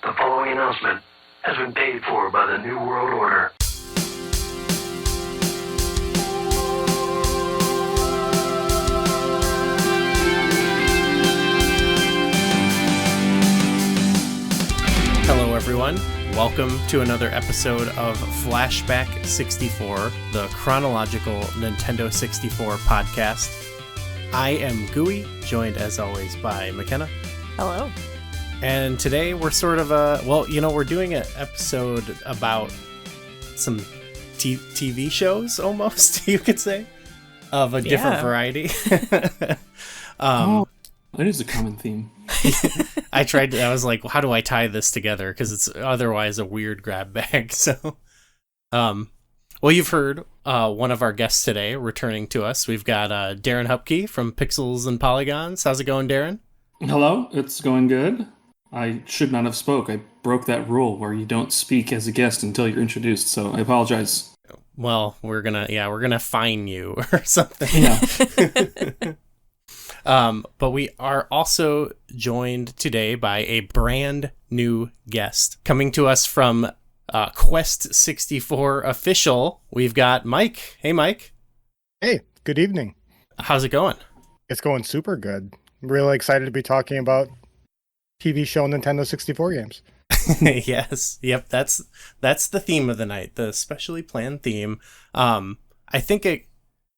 The following announcement has been paid for by the New World Order. Hello everyone, welcome to another episode of Flashback 64, the chronological Nintendo 64 podcast. I am Gooey, joined as always by McKenna. Hello. And today we're sort of we're doing an episode about some TV shows, almost, you could say, of a different variety. That is a common theme. I was like, how do I tie this together? Because it's otherwise a weird grab bag. So, well, you've heard one of our guests today returning to us. We've got Darren Hupke from Pixels and Polygons. How's it going, Darren? Hello, it's going good. I should not have spoke. I broke that rule where you don't speak as a guest until you're introduced, so I apologize. Well, we're gonna fine you or something. Yeah. But we are also joined today by a brand new guest coming to us from Quest 64 Official. We've got Mike. Hey, Mike. Hey, good evening. How's it going? It's going super good. I'm really excited to be talking about TV show Nintendo 64 games. Yes. Yep. That's the theme of the night, the specially planned theme. I think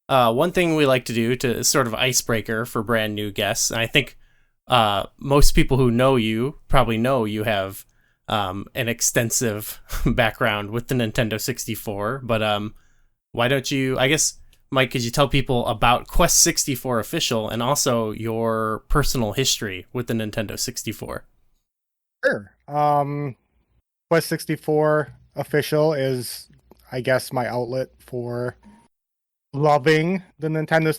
one thing we like to do to sort of icebreaker for brand new guests, and I think most people who know you probably know you have an extensive background with the Nintendo 64, but why don't you, I guess, Mike, could you tell people about Quest 64 Official and also your personal history with the Nintendo 64? Sure. Quest 64 Official is, I guess, my outlet for loving the Nintendo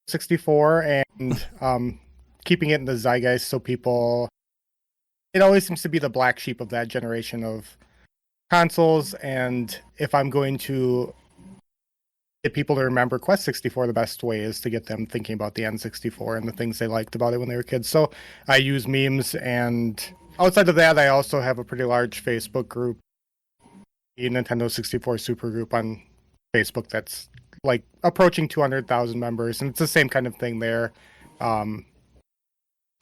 64 and keeping it in the zeitgeist so people... It always seems to be the black sheep of that generation of consoles, and if I'm going to get people to remember Quest 64, the best way is to get them thinking about the N64 and the things they liked about it when they were kids. So I use memes, and outside of that, I also have a pretty large Facebook group, the Nintendo 64 super group on Facebook that's like approaching 200,000 members, and it's the same kind of thing there.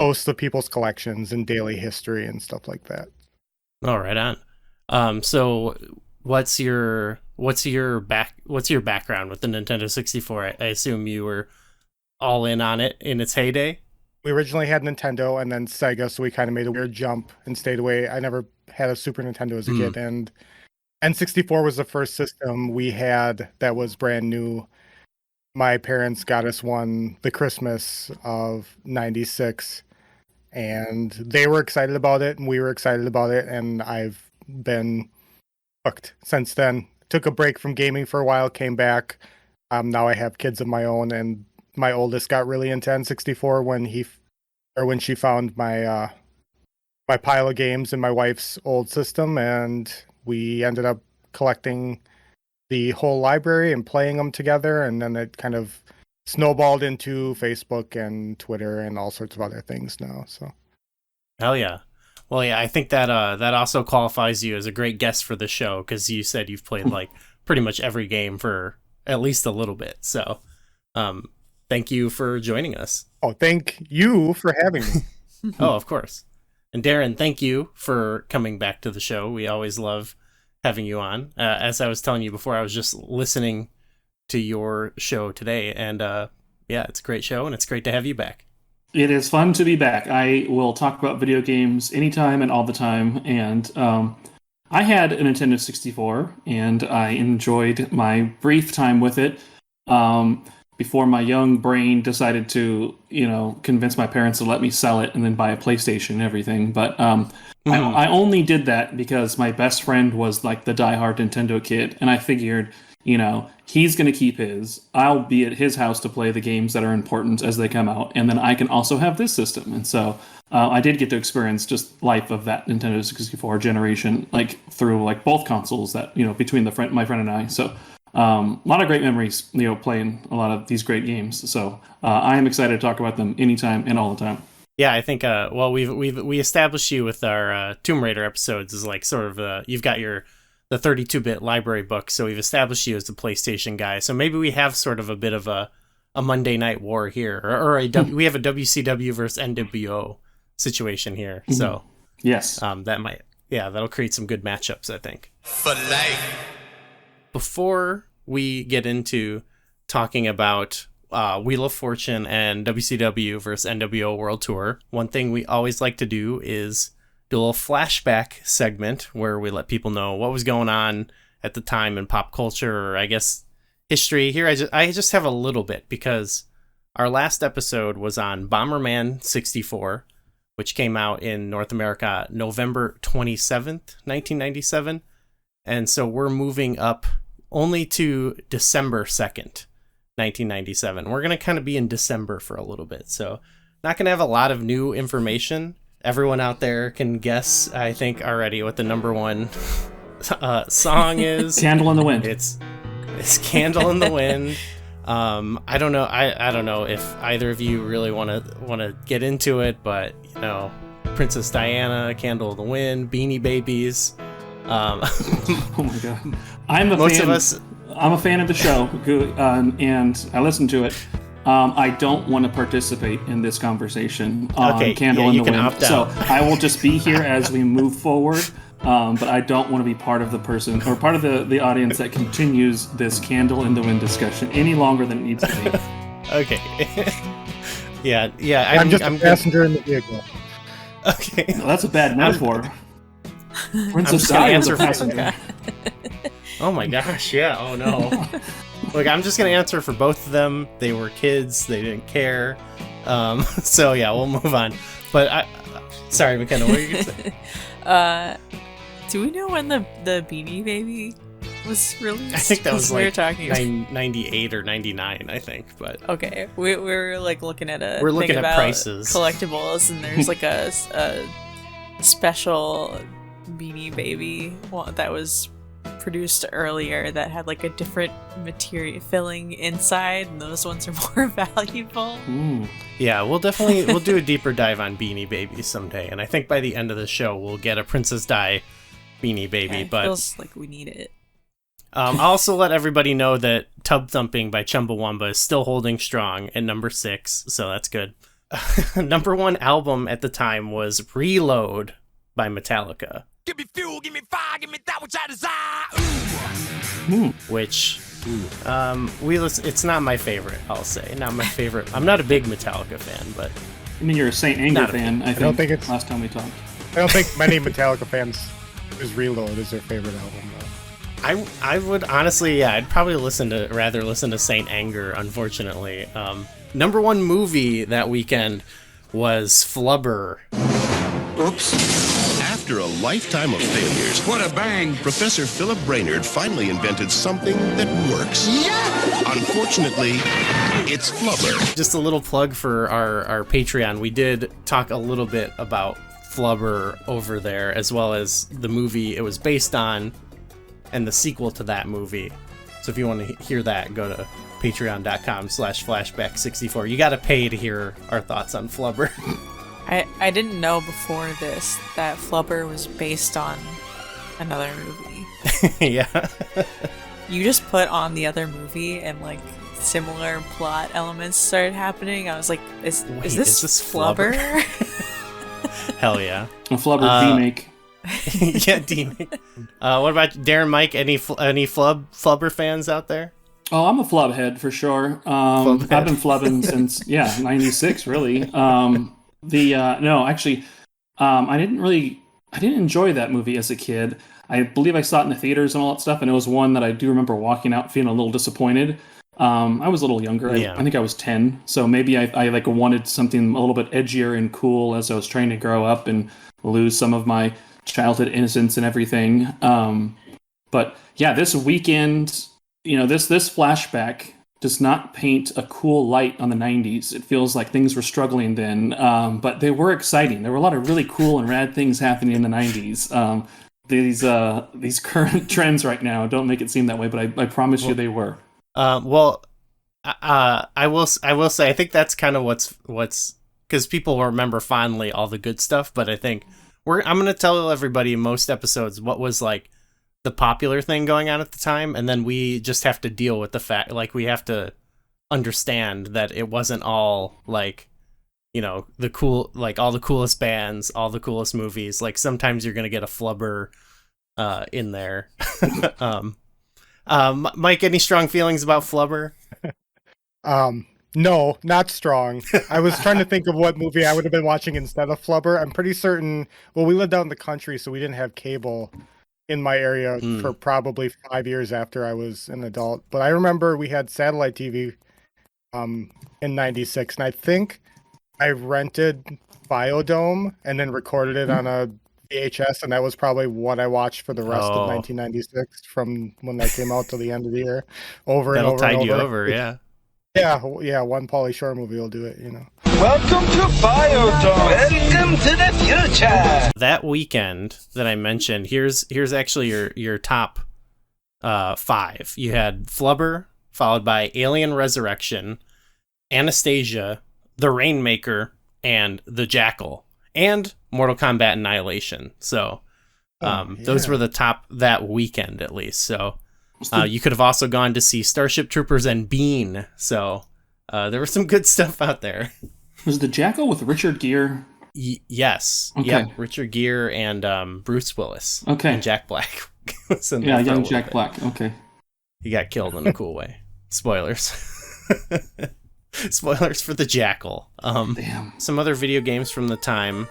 Posts of people's collections and daily history and stuff like that. Oh, right on. So what's your background with the Nintendo 64? I assume you were all in on it in its heyday. We originally had Nintendo and then Sega, so we kind of made a weird jump and stayed away. I never had a Super Nintendo as a kid, and N64 was the first system we had that was brand new. My parents got us one the Christmas of '96, and they were excited about it, and we were excited about it, and I've been hooked since then. Took a break from gaming for a while, came back. Now I have kids of my own, and my oldest got really into N64 when she found my my pile of games in my wife's old system, and we ended up collecting the whole library and playing them together, and then it kind of snowballed into Facebook and Twitter and all sorts of other things now. So, hell yeah. Well, yeah, I think that that also qualifies you as a great guest for the show, because you said you've played like pretty much every game for at least a little bit. So, thank you for joining us. Oh, thank you for having me. Oh, of course. And Darren, thank you for coming back to the show. We always love having you on. As I was telling you before, I was just listening to your show today, and yeah, it's a great show, and it's great to have you back. It is fun to be back. I will talk about video games anytime and all the time, and I had a Nintendo 64, and I enjoyed my brief time with it before my young brain decided to, convince my parents to let me sell it and then buy a PlayStation and everything. But I only did that because my best friend was like the diehard Nintendo kid, and I figured, he's going to keep his. I'll be at his house to play the games that are important as they come out, and then I can also have this system. And so I did get to experience just life of that Nintendo 64 generation, like through like both consoles that, between my friend and I. So a lot of great memories, playing a lot of these great games. So I am excited to talk about them anytime and all the time. Yeah, I think well we established you with our Tomb Raider episodes as like sort of you've got the 32-bit library book, so we've established you as the PlayStation guy. So maybe we have sort of a bit of a Monday Night War here, or we have a WCW versus nWo situation here. So yes, that'll create some good matchups, I think. For life. Before we get into talking about Wheel of Fortune and WCW versus nWo World Tour, one thing we always like to do is do a little flashback segment where we let people know what was going on at the time in pop culture, or I guess history. Here I just have a little bit, because our last episode was on Bomberman 64, which came out in North America November 27th, 1997. And so we're moving up only to December 2nd, 1997. We're going to kind of be in December for a little bit. So not going to have a lot of new information. Everyone out there can guess, I think, already what the number one song is. Candle in the Wind. It's Candle in the Wind. I don't know. I don't know if either of you really want to get into it, but you know, Princess Diana, Candle in the Wind, Beanie Babies. Oh my god! I'm a fan of the show, and I listen to it. I don't want to participate in this conversation on Candle in the Wind, so I will just be here as we move forward. But I don't want to be part of the audience that continues this Candle in the Wind discussion any longer than it needs to be. Okay. yeah. I'm just a passenger in the vehicle. Okay. No, that's a bad metaphor. Princess Diana's a passenger. Oh my gosh, yeah, oh no. Look, I'm just going to answer for both of them. They were kids, they didn't care. So yeah, we'll move on. But sorry, McKenna, what were you going to say? Do we know when the Beanie Baby was released? I think that was like 98 or 99, I think. But okay, we're like looking at prices, collectibles, and there's like a special Beanie Baby that was produced earlier that had like a different material filling inside, and those ones are more valuable. Yeah, we'll do a deeper dive on Beanie Babies someday, and I think by the end of the show we'll get a Princess Di Beanie Baby. Yeah, it feels like we need it. I'll also let everybody know that Tub Thumping by Chumbawamba is still holding strong at number 6, so that's good. Number 1 album at the time was Reload by Metallica. Give me fuel, give me fire, give me that which I desire. Which it's not my favorite, I'll say. Not my favorite. I'm not a big Metallica fan, but I mean, you're a Saint Anger fan. I don't think it's last time we talked. I don't think many Metallica fans use Reload as their favorite album though. I would honestly, I'd probably rather listen to Saint Anger, unfortunately. Number 1 movie that weekend was Flubber. Oops. After a lifetime of failures, what a bang! Professor Philip Brainerd finally invented something that works. Yeah! Unfortunately, it's Flubber. Just a little plug for our Patreon. We did talk a little bit about Flubber over there, as well as the movie it was based on and the sequel to that movie. So if you want to hear that, go to patreon.com/flashback64. You got to pay to hear our thoughts on Flubber. I didn't know before this that Flubber was based on another movie. Yeah. You just put on the other movie and like similar plot elements started happening. I was like, is this Flubber? Hell yeah. A Flubber remake. Yeah, D-Make. What about Darren, Mike? Any Flubber fans out there? Oh, I'm a flub head for sure. I've been flubbing since 96 really. No, actually, I didn't enjoy that movie as a kid. I believe I saw it in the theaters and all that stuff, and it was one that I do remember walking out feeling a little disappointed. I was a little younger. I think I was 10, so maybe I like wanted something a little bit edgier and cool as I was trying to grow up and lose some of my childhood innocence and everything. But yeah, this weekend, this flashback does not paint a cool light on the 90s. It feels like things were struggling then, but they were exciting. There were a lot of really cool and rad things happening in the 90s. These current trends right now don't make it seem that way, but I promise you they were. I will say I think that's kind of what's because because people will remember fondly all the good stuff, but I think I'm going to tell everybody in most episodes what was like the popular thing going on at the time, and then we just have to deal with the fact, like, we have to understand that it wasn't all like, you know, the cool, like all the coolest bands, all the coolest movies. Like sometimes you're going to get a flubber in there. Mike, any strong feelings about flubber? No, not strong. I was trying to think of what movie I would have been watching instead of flubber. I'm pretty certain, well, we lived out in the country, so we didn't have cable in my area for probably 5 years after I was an adult. But I remember we had satellite TV in 96, and I think I rented Biodome and then recorded it on a VHS, and that was probably what I watched for the rest of 1996 from when that came out till the end of the year. That'll tide you over, yeah. Yeah, one Pauly Shore movie will do it, you know. Welcome to Biodome. Welcome to the future. That weekend that I mentioned, here's actually your top 5. You had Flubber, followed by Alien Resurrection, Anastasia, The Rainmaker, and The Jackal, and Mortal Kombat Annihilation. So those were the top that weekend, at least. So you could have also gone to see Starship Troopers and Bean. So there was some good stuff out there. Was The Jackal with Richard Gere? Yes. Okay. Yep. Richard Gere and Bruce Willis. Okay. And Jack Black. Yeah, young Jack Black. Okay. He got killed in a cool way. Spoilers. Spoilers for The Jackal. Damn. Some other video games from the time.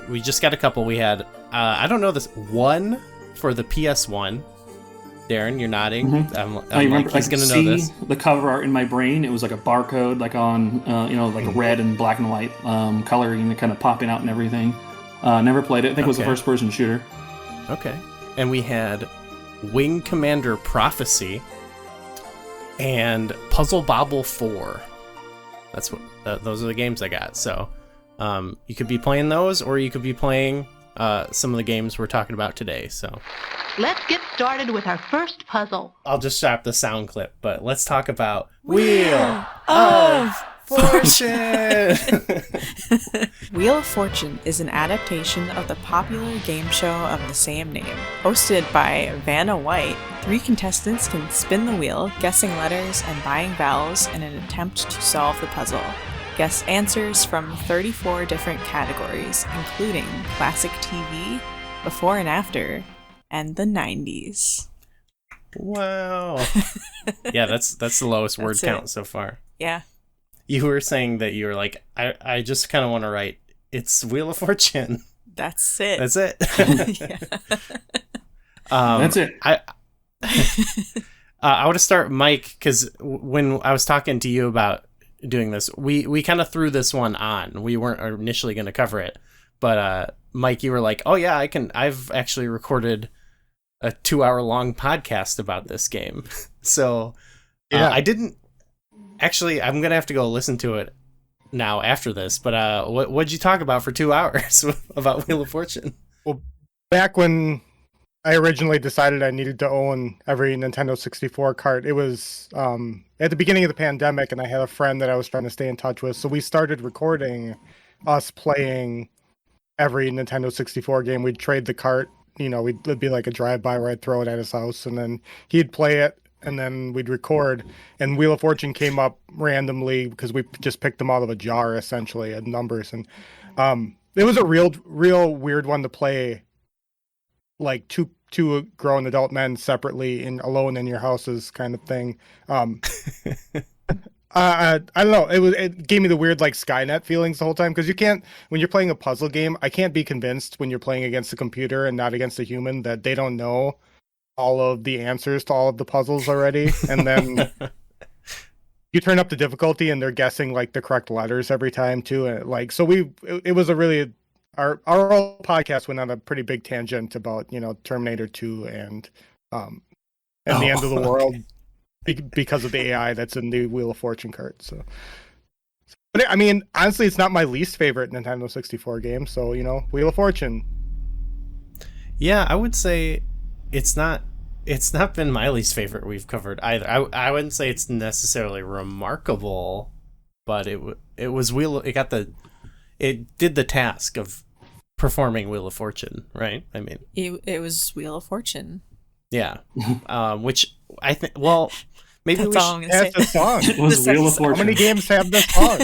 We just got a couple. We had, I don't know this, one for the PS1. Darren, you're nodding. I remember, he's going to know this. The cover art in my brain. It was like a barcode, like on, like red and black and white coloring, kind of popping out and everything. Never played it. I think it was a first-person shooter. Okay. And we had Wing Commander Prophecy and Puzzle Bobble 4. That's what those are the games I got. So you could be playing those, or you could be playing some of the games we're talking about today. So let's get started with our first puzzle. I'll just stop the sound clip, but let's talk about Wheel of Fortune. Wheel of Fortune is an adaptation of the popular game show of the same name. Hosted by Vanna White, 3 contestants can spin the wheel, guessing letters and buying vowels in an attempt to solve the puzzle. Guess answers from 34 different categories, including classic TV, before and after, and the 90s. Wow. Yeah, that's the lowest word count so far. Yeah. You were saying that you were like, I just kind of want to write, it's Wheel of Fortune. That's it. That's it. That's it. I want to start, Mike, because when I was talking to you about doing this, we kind of threw this one on. We weren't initially going to cover it, but Mike, you were like, oh yeah, I've actually recorded a 2-hour-long podcast about this game. So I didn't actually, I'm going to have to go listen to it now after this, but what'd you talk about for 2 hours about Wheel of Fortune? Well, back when I originally decided I needed to own every Nintendo 64 cart, it was at the beginning of the pandemic, and I had a friend that I was trying to stay in touch with, so we started recording us playing every Nintendo 64 game. We'd trade the cart, it'd be like a drive-by where I'd throw it at his house, and then he'd play it, and then we'd record, and Wheel of Fortune came up randomly because we just picked them out of a jar, essentially, at numbers, and it was a real weird one to play, like two grown adult men separately and alone in your houses kind of thing. I don't know. It gave me the weird like Skynet feelings the whole time, because you can't, when you're playing a puzzle game, I can't be convinced when you're playing against a computer and not against a human that they don't know all of the answers to all of the puzzles already, and then you turn up the difficulty and they're guessing like the correct letters every time too. And so it was a really, our whole podcast went on a pretty big tangent about Terminator 2 and the end of the world because of the AI that's in the Wheel of Fortune cart. So, but I mean, honestly, it's not my least favorite Nintendo 64 game. So Wheel of Fortune. Yeah, I would say it's not been my least favorite we've covered either. I wouldn't say it's necessarily remarkable, but it did the task of performing Wheel of Fortune, right? I mean, it was Wheel of Fortune. yeah. Which I think, well, maybe That's we all I'm should, gonna say. That's the song. It was Wheel of How Fortune. many games have this song?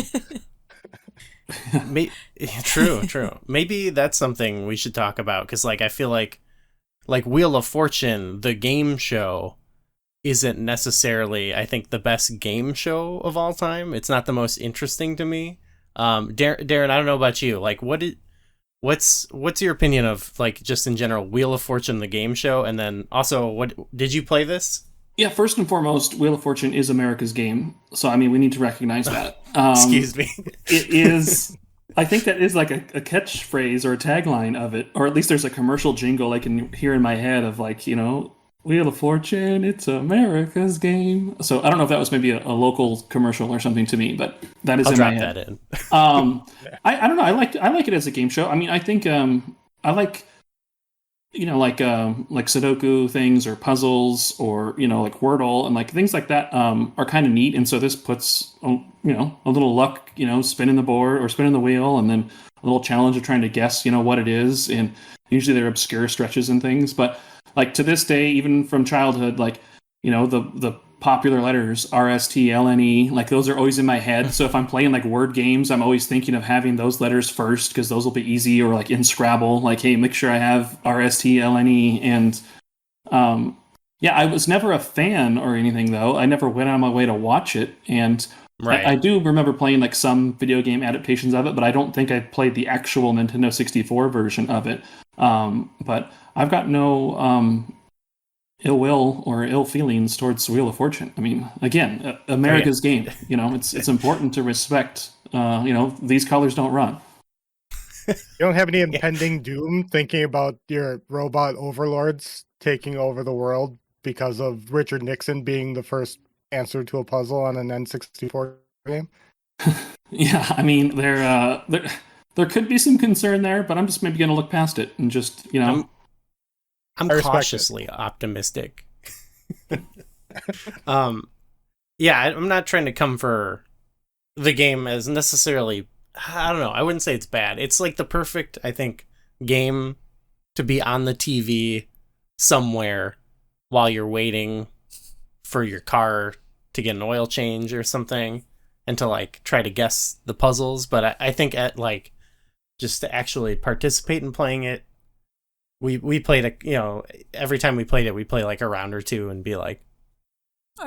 true. Maybe that's something we should talk about, because like I feel like Wheel of Fortune, the game show, isn't necessarily, I think, the best game show of all time. It's not the most interesting to me. Darren, I don't know about you. Like, what's your opinion of, like, just in general, Wheel of Fortune, the game show, and then also, what did you play this? Yeah, first and foremost, Wheel of Fortune is America's game. So, I mean, we need to recognize that. Excuse me. It is, I think that is like a catchphrase or a tagline of it, or at least there's a commercial jingle I can hear in my head of, like, you know, Wheel of Fortune, it's America's game. So I don't know if that was maybe a local commercial or something to me, but that is I'll in drop my head. that in. I don't know. I like it as a game show. I mean, I think I like, you know, like Sudoku things or puzzles or, you know, like Wordle and like things like that are kind of neat. And so this puts, you know, a little luck, you know, spinning the board or spinning the wheel, and then a little challenge of trying to guess, you know, what it is. And usually they're obscure stretches and things, but like to this day, even from childhood, like, you know, the popular letters RSTLNE, like those are always in my head. So if I'm playing like word games, I'm always thinking of having those letters first, because those will be easy. Or like in Scrabble, like, hey, make sure I have RSTLNE. And yeah, I was never a fan or anything, though. I never went on my way to watch it. And Right. I do remember playing like some video game adaptations of it, but I don't think I played the actual Nintendo 64 version of it. But I've got no ill will or ill feelings towards Wheel of Fortune. I mean, again, America's game. You know, it's important to respect. You know, these colors don't run. You don't have any impending doom thinking about your robot overlords taking over the world because of Richard Nixon being the first answer to a puzzle on an N64 game? Yeah, I mean, there could be some concern there, but I'm just maybe going to look past it and just, you know. I'm cautiously optimistic. Yeah, I'm not trying to come for the game as necessarily, I don't know, I wouldn't say it's bad. It's like the perfect, I think, game to be on the TV somewhere while you're waiting for your car to get an oil change or something, and to like try to guess the puzzles. But I think at like just to actually participate in playing it, we played you know, every time we played it, we play like a round or two and be like,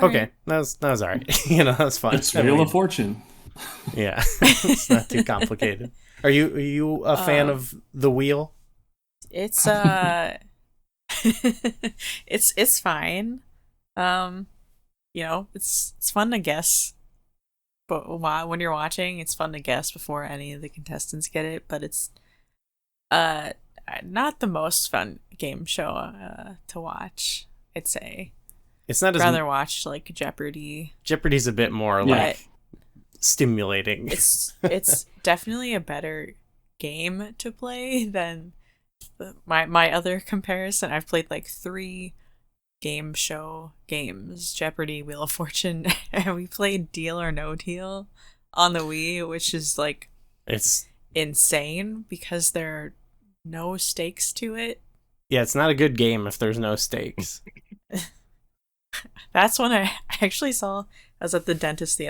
okay, that was all right. You know, that was fun. It's Wheel of Fortune. Yeah, it's not too complicated. Are you a fan of the wheel? It's it's fine. You know, it's fun to guess, but when you're watching, it's fun to guess before any of the contestants get it. But it's not the most fun game show to watch, I'd say. It's not I'd rather watch like Jeopardy. Jeopardy's a bit more like stimulating. It's definitely a better game to play than my other comparison. I've played like 3 game show games: Jeopardy, Wheel of Fortune, and we played Deal or No Deal on the Wii, which is like, it's insane because there are no stakes to it. Yeah, it's not a good game if there's no stakes. That's when I actually saw, I was at the dentist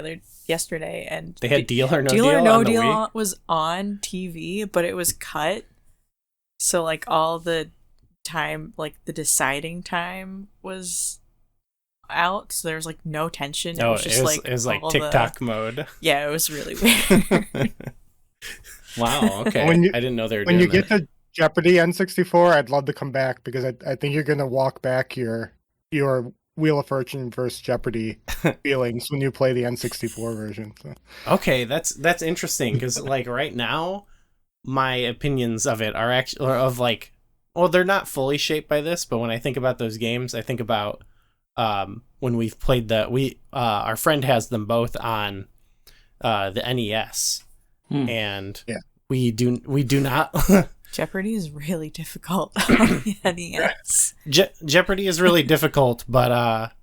yesterday, and they had Deal or No Deal Deal or No on the Deal Wii? was on TV, but it was cut. So like all the time, like the deciding time was out, so there was like no tension. It was just it was like TikTok mode. Yeah, it was really weird. Wow, okay. I didn't know they were doing that. When you get to Jeopardy N64, I'd love to come back, because I think you're going to walk back your Wheel of Fortune versus Jeopardy feelings when you play the N64 version. So. Okay, that's interesting, because like right now, my opinions of it are actually of like, well, they're not fully shaped by this, but when I think about those games, I think about when we've played our friend has them both on the NES, and we do not. Jeopardy is really difficult on the NES. Jeopardy is really difficult, but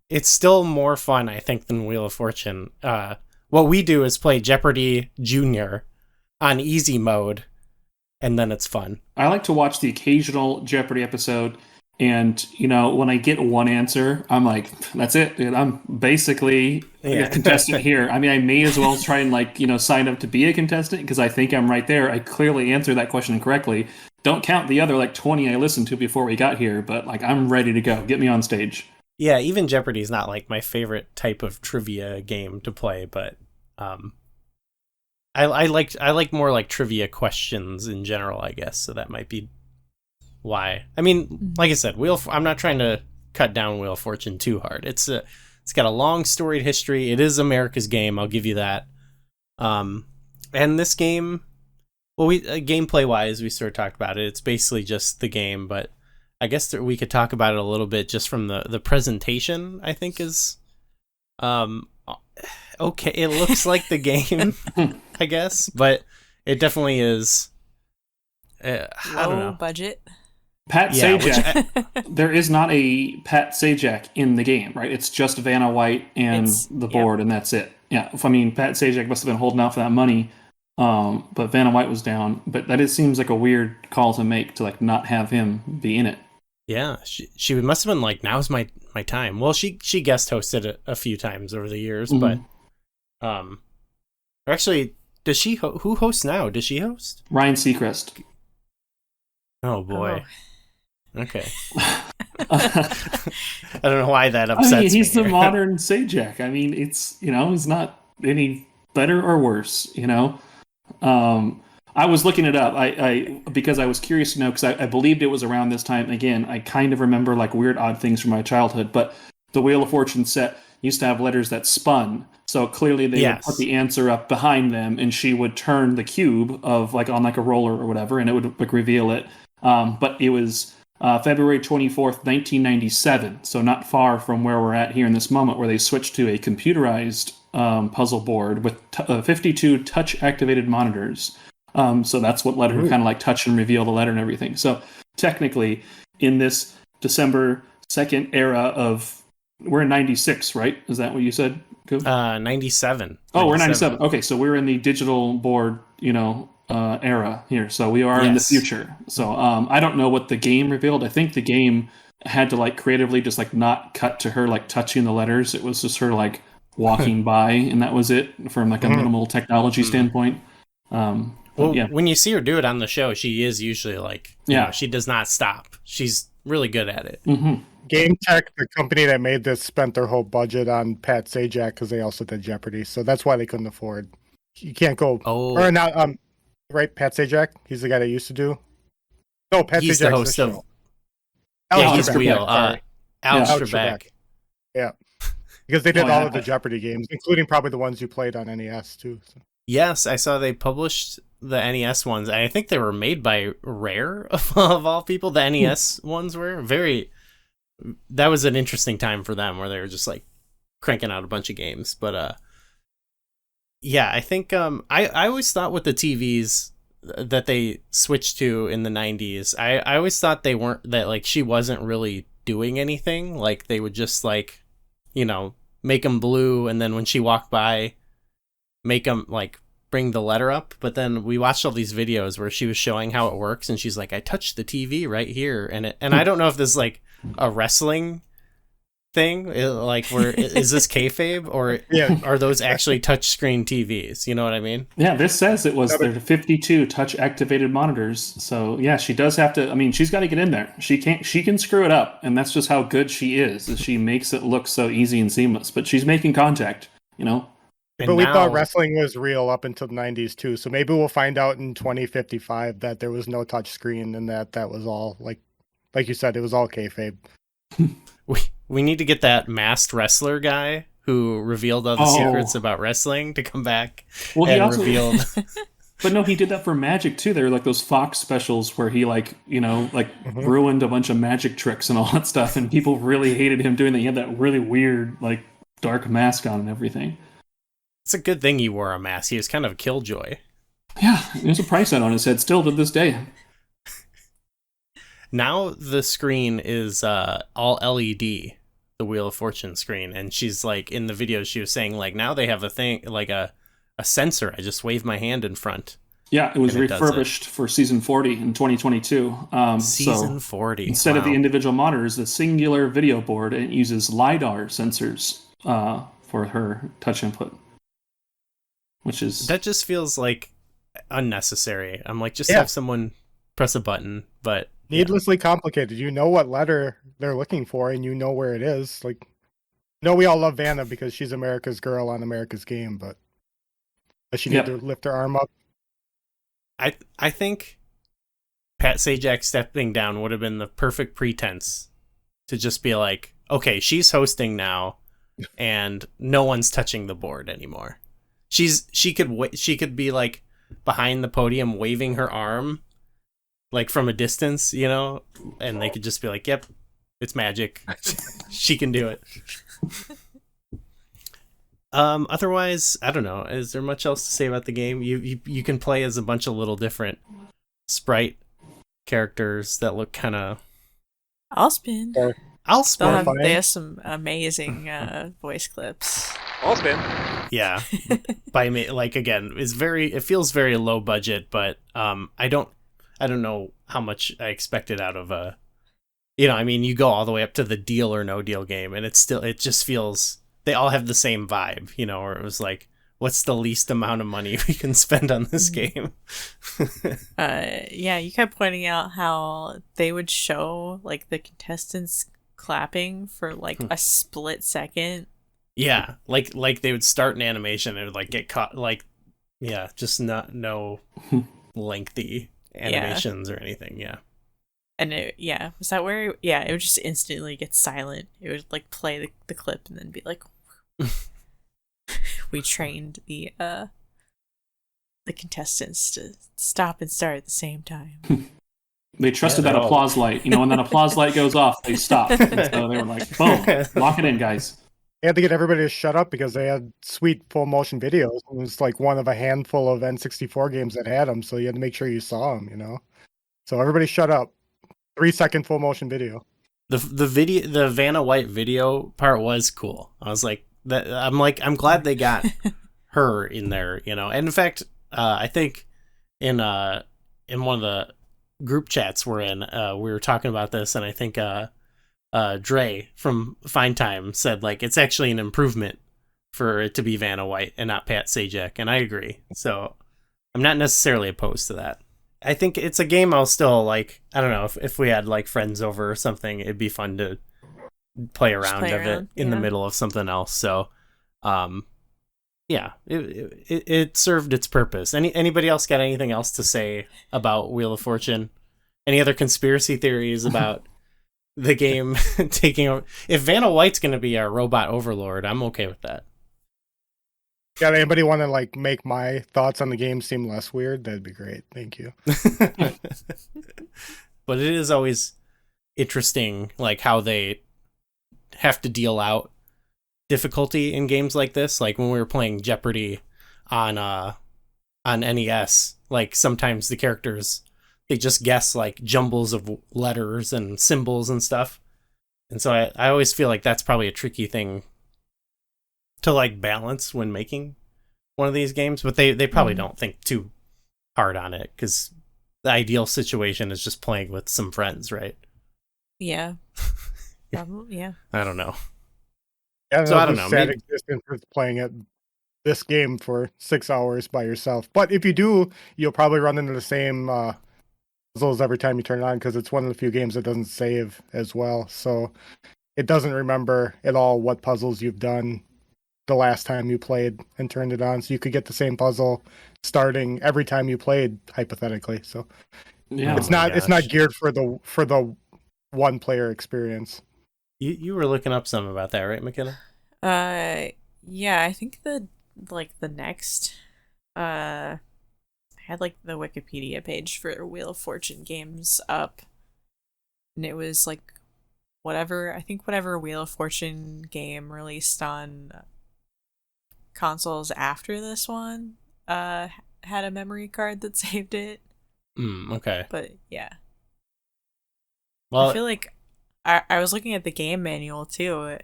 it's still more fun, I think, than Wheel of Fortune. what we do is play Jeopardy Junior on easy mode, and then it's fun. I like to watch the occasional Jeopardy episode, and, you know, when I get one answer, I'm like, that's it, dude. I'm basically a contestant here. I mean, I may as well try and, like, you know, sign up to be a contestant because I think I'm right there. I clearly answered that question correctly. Don't count the other, like, 20 I listened to before we got here, but, like, I'm ready to go. Get me on stage. Yeah, even Jeopardy is not, like, my favorite type of trivia game to play, but I like more, like, trivia questions in general, I guess, so that might be why. I mean, like I said, I'm not trying to cut down Wheel of Fortune too hard. It's got a long storied history. It is America's game, I'll give you that. And this game, well, gameplay wise, we sort of talked about it. It's basically just the game, but I guess we could talk about it a little bit just from the presentation. I think is okay. It looks like the game, I guess, but it definitely is. I don't know. Budget. Pat Sajak. There is not a Pat Sajak in the game, right? It's just Vanna White and the board, and that's it. Yeah, I mean, Pat Sajak must have been holding out for that money, but Vanna White was down. But that seems like a weird call to make, to like not have him be in it. Yeah, she must have been like, now's my time. Well, she guest hosted a few times over the years, but actually, does she who hosts now? Does she host? Ryan Seacrest. Oh boy. Oh. Okay. I don't know why that upsets me. He's the modern Sajak. I mean, it's, you know, he's not any better or worse, you know. I was looking it up I because I was curious to know, because I believed it was around this time. Again, I kind of remember like weird odd things from my childhood, but the Wheel of Fortune set used to have letters that spun. So clearly they would put the answer up behind them, and she would turn the cube of like on like a roller or whatever, and it would like reveal it. But it was February 24th, 1997, so not far from where we're at here in this moment, where they switched to a computerized puzzle board with 52 touch-activated monitors. So that's what let her kind of like touch and reveal the letter and everything. So technically, in this December 2nd era of, we're in 96, right? Is that what you said? 97. Oh, we're 97. Okay, so we're in the digital board, you know, era here. So we are in the future. So I don't know what the game revealed. I think the game had to like creatively just like not cut to her like touching the letters. It was just her like walking by, and that was it from like a minimal technology standpoint. When you see her do it on the show, she is usually like, you know, she does not stop. She's really good at it. Game Tech, the company that made this, spent their whole budget on Pat Sajak because they also did Jeopardy. So that's why they couldn't afford. You can't go. Or not. Right, Pat Sajak. He's the guy that used to do. No, Pat He's Sajak's the host of. Alex Wheel. Alex Trebek. Yeah, because they did all of the Jeopardy games, including probably the ones you played on NES too. So. Yes, I saw they published the NES ones. I think they were made by Rare of all people. The NES ones were that was an interesting time for them, where they were just like cranking out a bunch of games. But yeah, I think I always thought with the TVs that they switched to in the 90s, I always thought they weren't, that like she wasn't really doing anything. Like they would just like, you know, make them blue, and then when she walked by, make them like bring the letter up. But then we watched all these videos where she was showing how it works, and she's like, I touched the TV right here, and I don't know if this is like a wrestling thing, like where is this kayfabe, or are those actually touchscreen TVs? You know what I mean? Yeah, this says it was the 52 touch activated monitors. So yeah, she does have to. I mean, she's got to get in there. She can screw it up, and that's just how good she is she makes it look so easy and seamless. But she's making contact, you know. But we thought wrestling was real up until the 90s too. So maybe we'll find out in 2055 that there was no touch screen, and that was all like you said, it was all kayfabe. We need to get that masked wrestler guy who revealed all the secrets about wrestling to come back revealed. But no, he did that for Magic too. There were like those Fox specials where he like, you know, like ruined a bunch of magic tricks and all that stuff, and people really hated him doing that. He had that really weird like dark mask on and everything. It's a good thing he wore a mask. He was kind of a killjoy. Yeah, there's a price on his head still to this day. Now the screen is all LED. the Wheel of Fortune screen, and she's like, in the video she was saying like, now they have a thing like a sensor. I just wave my hand in front. Yeah, it was refurbished for Season 40 in 2022. Season 40. Instead of the individual monitors, the singular video board, it uses LiDAR sensors for her touch input. Which is... That just feels like unnecessary. I'm like, just have someone press a button, but... Needlessly complicated. You know what letter they're looking for, and you know where it is. Like, no, we all love Vanna because she's America's girl on America's Game, but does she need to lift her arm up? I think Pat Sajak stepping down would have been the perfect pretense to just be like, okay, she's hosting now, and no one's touching the board anymore. She could be like behind the podium waving her arm, like from a distance, you know, and they could just be like, "Yep, it's magic. She can do it." Otherwise, I don't know. Is there much else to say about the game? You can play as a bunch of little different sprite characters that look kind of. I'll spin. I'll spin. They have some amazing voice clips. I'll spin. Yeah, by me, like again, it feels very low budget, but I don't know how much I expected out of a. You know, I mean, you go all the way up to the Deal or No Deal game, and it just feels. They all have the same vibe, you know, or it was like, what's the least amount of money we can spend on this game? Yeah, you kept pointing out how they would show like the contestants clapping for like a split second. Yeah, like they would start an animation and it would like get caught, like, yeah, just no lengthy animations or anything. Yeah. And was that where? It would just instantly get silent. It would like play the clip and then be like, we trained the contestants to stop and start at the same time. They trusted that applause light. You know, when that applause light goes off, they stop. And so they were like, boom, lock it in, guys. They had to get everybody to shut up because they had sweet full motion videos. It was like one of a handful of N64 games that had them, so you had to make sure you saw them, you know? So everybody shut up. 3-second full motion video. The Vanna White video part was cool. I was like, I'm glad they got her in there, you know. And in fact, I think in one of the group chats we're in, we were talking about this, and I think Dre from Fine Time said like it's actually an improvement for it to be Vanna White and not Pat Sajak, and I agree. So I'm not necessarily opposed to that. I think it's a game I'll still like. I don't know if we had like friends over or something, it'd be fun to play around it in the middle of something else. So, yeah, it served its purpose. Anybody else got anything else to say about Wheel of Fortune? Any other conspiracy theories about the game taking over? If Vanna White's going to be our robot overlord, I'm okay with that. Got anybody want to like make my thoughts on the game seem less weird? That'd be great. Thank you. But it is always interesting, like how they have to deal out difficulty in games like this. Like when we were playing Jeopardy on NES, like sometimes the characters, they just guess like jumbles of letters and symbols and stuff. And so I always feel like that's probably a tricky thing to like balance when making one of these games, but they probably don't think too hard on it because the ideal situation is just playing with some friends, right? Yeah. Yeah. I don't know. Yeah, so I don't know. Sad existence is playing this game for 6 hours by yourself. But if you do, you'll probably run into the same puzzles every time you turn it on because it's one of the few games that doesn't save as well. So it doesn't remember at all what puzzles you've done the last time you played and turned it on, so you could get the same puzzle starting every time you played, hypothetically. So yeah, it's not geared for the one player experience. You were looking up something about that, right, McKenna? Yeah, I think the next I had like the Wikipedia page for Wheel of Fortune games up, and it was like whatever Wheel of Fortune game released on consoles after this one had a memory card that saved it. Okay. But yeah. Well, I feel like I was looking at the game manual too,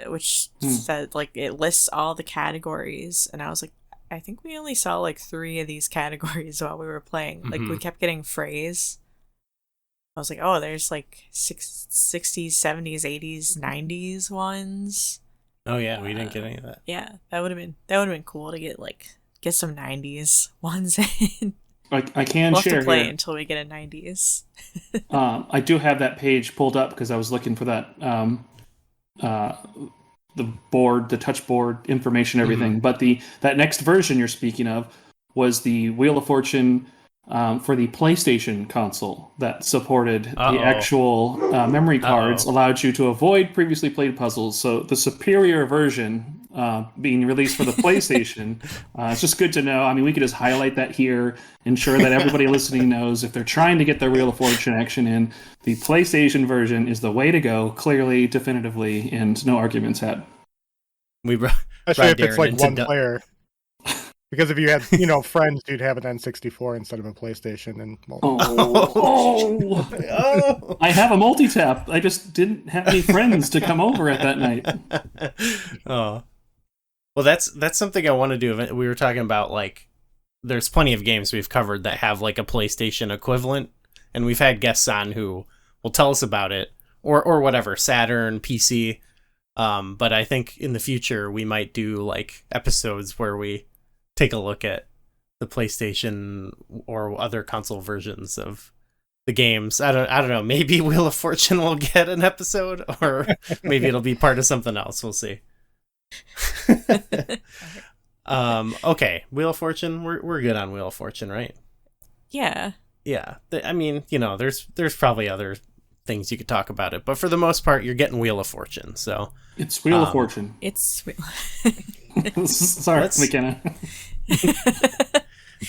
which said like it lists all the categories, and I was like, I think we only saw like 3 of these categories while we were playing. Like we kept getting phrase. I was like, oh, there's like 60s, 70s, 80s, 90s ones. Oh yeah, we didn't get any of that. Yeah, that would have been cool to get some 90s ones in. I can we'll share have to play here. until we get a 90s. I do have that page pulled up because I was looking for that the board, the touch board information, everything. But that next version you're speaking of was the Wheel of Fortune for the PlayStation console that supported the actual memory cards, allowed you to avoid previously played puzzles. So the superior version being released for the PlayStation, it's just good to know. I mean, we could just highlight that here, ensure that everybody listening knows if they're trying to get their Wheel of Fortune action in, the PlayStation version is the way to go, clearly, definitively, and no arguments had. Especially if it's like one player. Because if you had, friends, you'd have an N64 instead of a PlayStation. And I have a multi-tap. I just didn't have any friends to come over at that night. Oh, well, that's something I want to do. We were talking about like, there's plenty of games we've covered that have like a PlayStation equivalent, and we've had guests on who will tell us about it, or whatever, Saturn, PC. But I think in the future we might do like episodes where we take a look at the PlayStation or other console versions of the games. I don't know. Maybe Wheel of Fortune will get an episode, or maybe it'll be part of something else. We'll see. Okay, Wheel of Fortune. We're good on Wheel of Fortune, right? Yeah. Yeah. I mean, there's probably other things you could talk about it, but for the most part, you're getting Wheel of Fortune. So it's Wheel of Fortune. It's sorry, McKenna.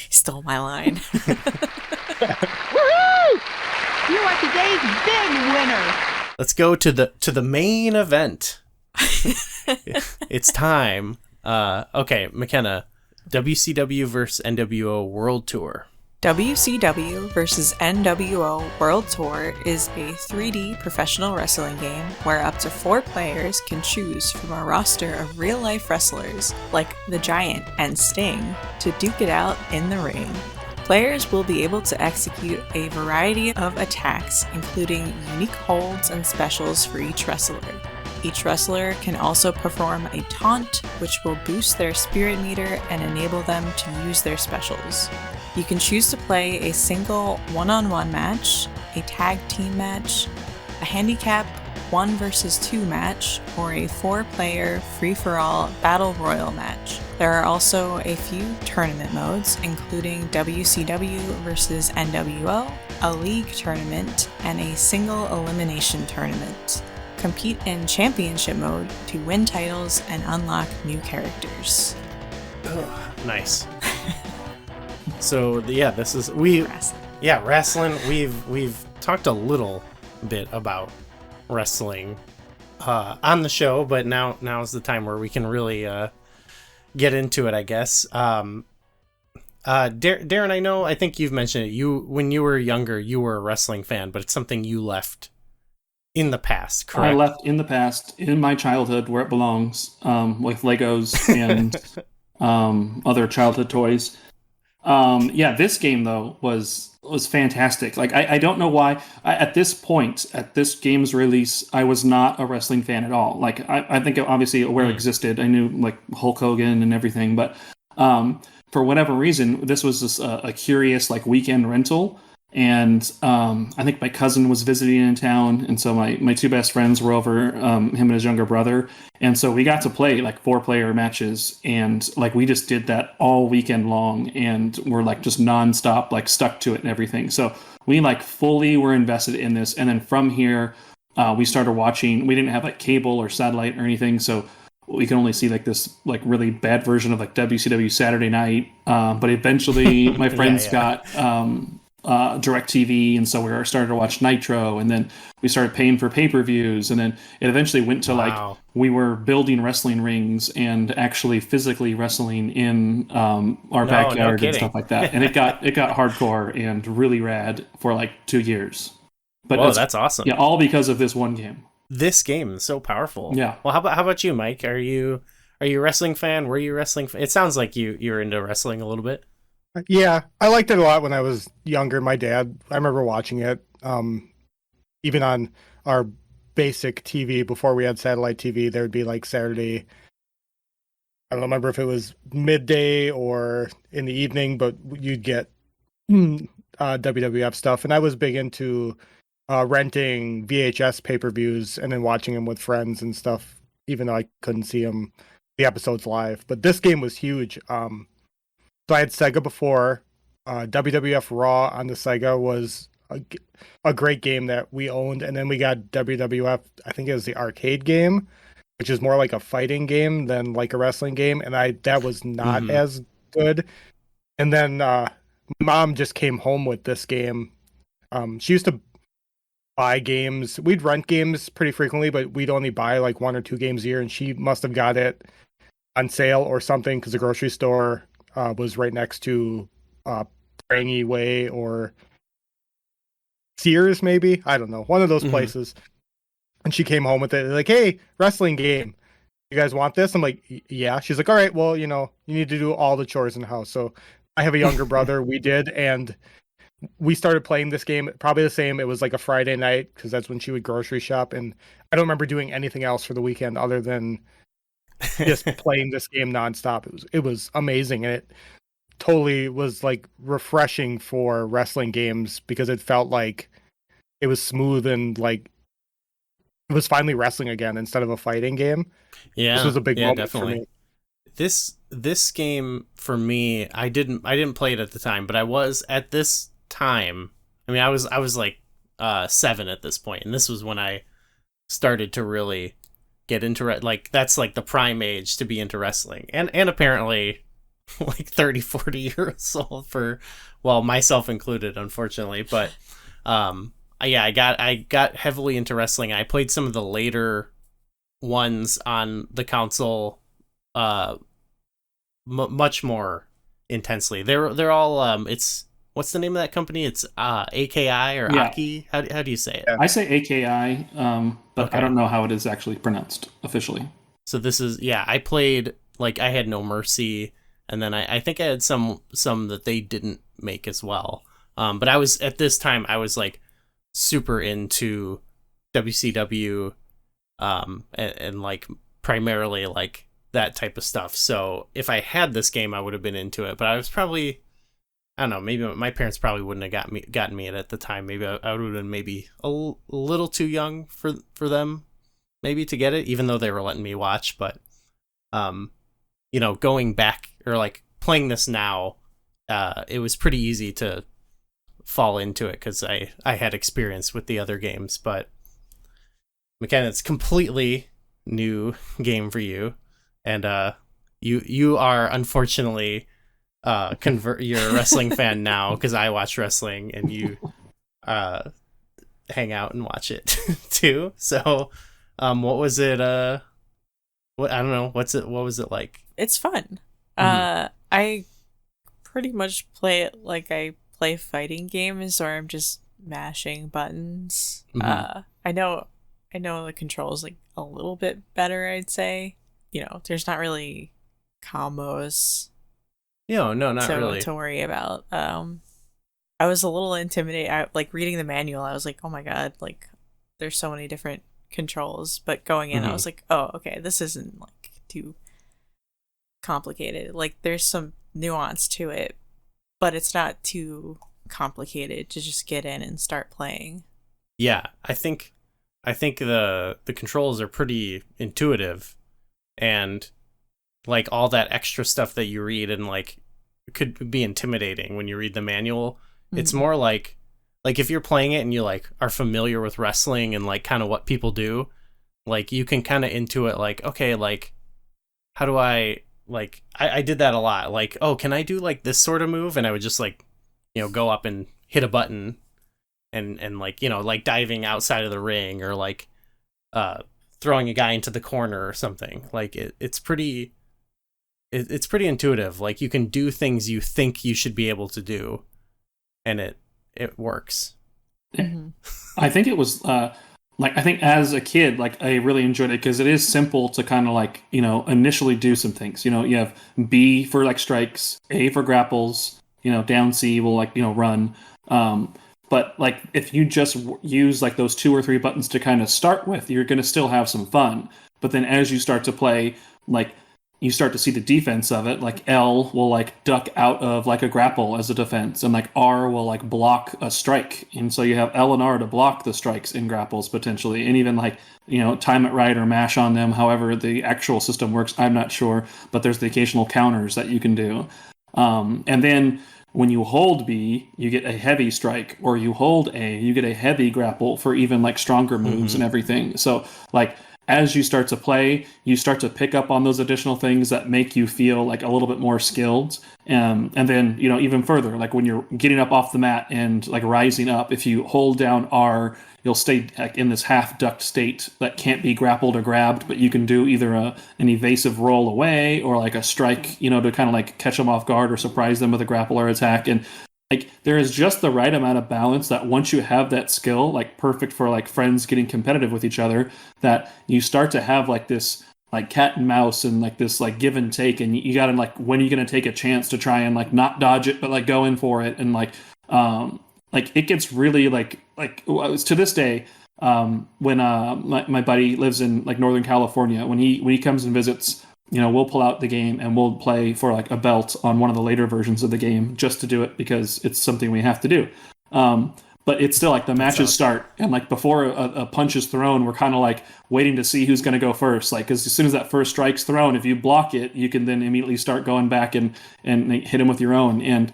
Stole my line. Woohoo! You are today's big winner. Let's go to the main event. It's time. Okay, McKenna, WCW versus nWo World Tour. WCW vs. nWo World Tour is a 3D professional wrestling game where up to 4 players can choose from a roster of real-life wrestlers like The Giant and Sting to duke it out in the ring. Players will be able to execute a variety of attacks, including unique holds and specials for each wrestler. Each wrestler can also perform a taunt, which will boost their spirit meter and enable them to use their specials. You can choose to play a single one-on-one match, a tag team match, a handicap 1 versus 2 match, or a 4-player free-for-all battle royal match. There are also a few tournament modes, including WCW versus nWo, a league tournament, and a single elimination tournament. Compete in championship mode to win titles and unlock new characters. Nice. So this is wrestling. We've talked a little bit about wrestling on the show, but now is the time where we can really get into it, I guess. Darren, I think you've mentioned it. When you were younger, you were a wrestling fan, but it's something you left in the past, correct? I left in the past, in my childhood, where it belongs, with Legos and other childhood toys. This game though was fantastic. Like I don't know why at this point, at this game's release, I was not a wrestling fan at all. Like I think obviously aware it existed. I knew like Hulk Hogan and everything, but for whatever reason, this was just a curious like weekend rental. And I think my cousin was visiting in town, and so my 2 best friends were over, him and his younger brother, and so we got to play like 4-player matches, and like we just did that all weekend long, and we're like just nonstop like stuck to it and everything. So we like fully were invested in this, and then from here we started watching. We didn't have like cable or satellite or anything, so we can only see like this like really bad version of like WCW Saturday Night. But eventually my friends got DirecTV, and so we started to watch Nitro, and then we started paying for pay-per-views, and then it eventually went to like we were building wrestling rings and actually physically wrestling in our backyard and stuff like that. And it got hardcore and really rad for like 2 years. But Whoa, that's awesome. Yeah, all because of this one game. This game is so powerful. Yeah. Well, how about you, Mike? Are you a wrestling fan? Were you a wrestling fan? It sounds like you're into wrestling a little bit. Yeah, I liked it a lot when I was younger. My dad, I remember watching it, even on our basic TV before we had satellite TV. There would be like Saturday. I don't remember if it was midday or in the evening, but you'd get WWF stuff, and I was big into renting VHS pay-per-views and then watching them with friends and stuff, even though I couldn't see the episodes live. But this game was huge. So I had Sega before. WWF Raw on the Sega was a great game that we owned, and then we got WWF, I think it was the arcade game, which is more like a fighting game than like a wrestling game, and that was not as good. And then my mom just came home with this game. She used to buy games. We'd rent games pretty frequently, but we'd only buy like 1 or 2 games a year, and she must have got it on sale or something because the grocery store was right next to Prangy Way or Sears, maybe. I don't know. One of those places. And she came home with it. Like, hey, wrestling game. You guys want this? I'm like, yeah. She's like, all right, well, you need to do all the chores in the house. So I have a younger brother. We did. And we started playing this game probably the same. It was like a Friday night because that's when she would grocery shop. And I don't remember doing anything else for the weekend other than just playing this game nonstop. It was amazing. And it totally was like refreshing for wrestling games because it felt like it was smooth and like it was finally wrestling again instead of a fighting game. Yeah, this was a big moment definitely. for me. This game for me, I didn't play it at the time, but I was at this time. I mean, I was like 7 at this point, and this was when I started to really get into like that's like the prime age to be into wrestling, and apparently like 30, 40 years old for, well, myself included, unfortunately, but yeah, I got heavily into wrestling. I played some of the later ones on the console much more intensely. They're all it's, what's the name of that company? It's AKI or Aki. How do you say it? I say AKI, but okay. I don't know how it is actually pronounced officially. So this is, I played, like, I had No Mercy, and then I think I had some that they didn't make as well. But I was, at this time, I was like super into WCW and like primarily like that type of stuff. So if I had this game, I would have been into it. But I was probably, I don't know, maybe my parents probably wouldn't have gotten me it at the time. Maybe I would have been maybe a little too young for them maybe to get it, even though they were letting me watch. But going back or like playing this now, it was pretty easy to fall into it because I had experience with the other games. But McKenna, it's completely new game for you, and you are unfortunately you're a wrestling fan now because I watch wrestling and you hang out and watch it too. So what was it I don't know, what was it like? It's fun. I pretty much play it like I play fighting games where I'm just mashing buttons. I know the controls like a little bit better, I'd say. There's not really combos. No, not really to worry about. I was a little intimidated. Like reading the manual, I was like, oh my god, like there's so many different controls. But going in, I was like, oh, okay, this isn't like too complicated. Like there's some nuance to it, but it's not too complicated to just get in and start playing. Yeah, I think the controls are pretty intuitive, and like all that extra stuff that you read and like could be intimidating when you read the manual. It's more like if you're playing it and you like are familiar with wrestling and like kind of what people do, like you can kind of intuit like, okay, like how do I like I did that a lot. Like, oh, can I do like this sort of move? And I would just like, go up and hit a button and like, like diving outside of the ring or like throwing a guy into the corner or something. Like it's pretty intuitive. Like you can do things you think you should be able to do, and it works. I think it was like, I think as a kid, like I really enjoyed it because it is simple to kind of like, initially do some things. You have B for like strikes, A for grapples, down C will like, run. But like if you just use like those 2 or 3 buttons to kind of start with, you're going to still have some fun. But then as you start to play, like you start to see the defense of it. Like L will like duck out of like a grapple as a defense, and like R will like block a strike. And so you have L and R to block the strikes in grapples potentially, and even like time it right or mash on them. However the actual system works, I'm not sure. But there's the occasional counters that you can do, and then when you hold B, you get a heavy strike, or you hold A, you get a heavy grapple for even like stronger moves and everything. So like as you start to play, you start to pick up on those additional things that make you feel like a little bit more skilled. And then, even further, like when you're getting up off the mat and like rising up, if you hold down R, you'll stay like in this half ducked state that can't be grappled or grabbed, but you can do either an evasive roll away or like a strike, to kind of like catch them off guard or surprise them with a grapple or attack. And like there is just the right amount of balance that once you have that skill, like perfect for like friends getting competitive with each other, that you start to have like this like cat and mouse and like this like give and take, and you gotta like, when are you gonna take a chance to try and like not dodge it but like go in for it, and like it gets really like to this day, when my buddy lives in like Northern California, when he comes and visits, we'll pull out the game and we'll play for like a belt on one of the later versions of the game just to do it because it's something we have to do. But it's still like the matches start, and like before a punch is thrown, we're kind of like waiting to see who's going to go first. Like, because as soon as that first strike's thrown, if you block it, you can then immediately start going back and hit him with your own. And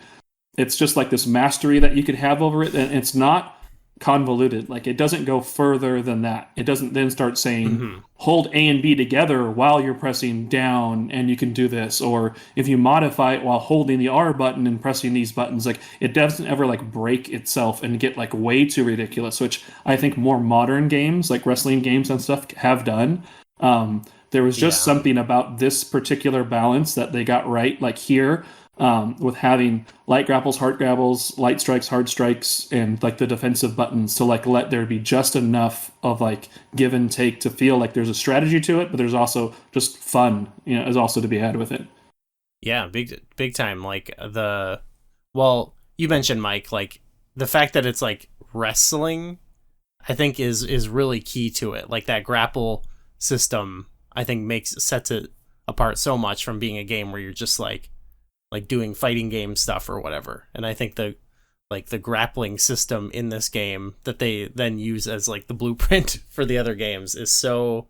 it's just like this mastery that you could have over it. And it's not convoluted. Like, it doesn't go further than that. It doesn't then start saying hold A and B together while you're pressing down and you can do this, or if you modify it while holding the R button and pressing these buttons, like it doesn't ever like break itself and get like way too ridiculous, which I think more modern games like wrestling games and stuff have done. There was just something about this particular balance that they got right, like here, with having light grapples, hard grapples, light strikes, hard strikes, and like the defensive buttons to like let there be just enough of like give and take to feel like there's a strategy to it, but there's also just fun, is also to be had with it. Yeah, big time. Like you mentioned, Mike, like the fact that it's like wrestling, I think is really key to it. Like that grapple system, I think sets it apart so much from being a game where you're just like doing fighting game stuff or whatever. And I think the grappling system in this game that they then use as like the blueprint for the other games is so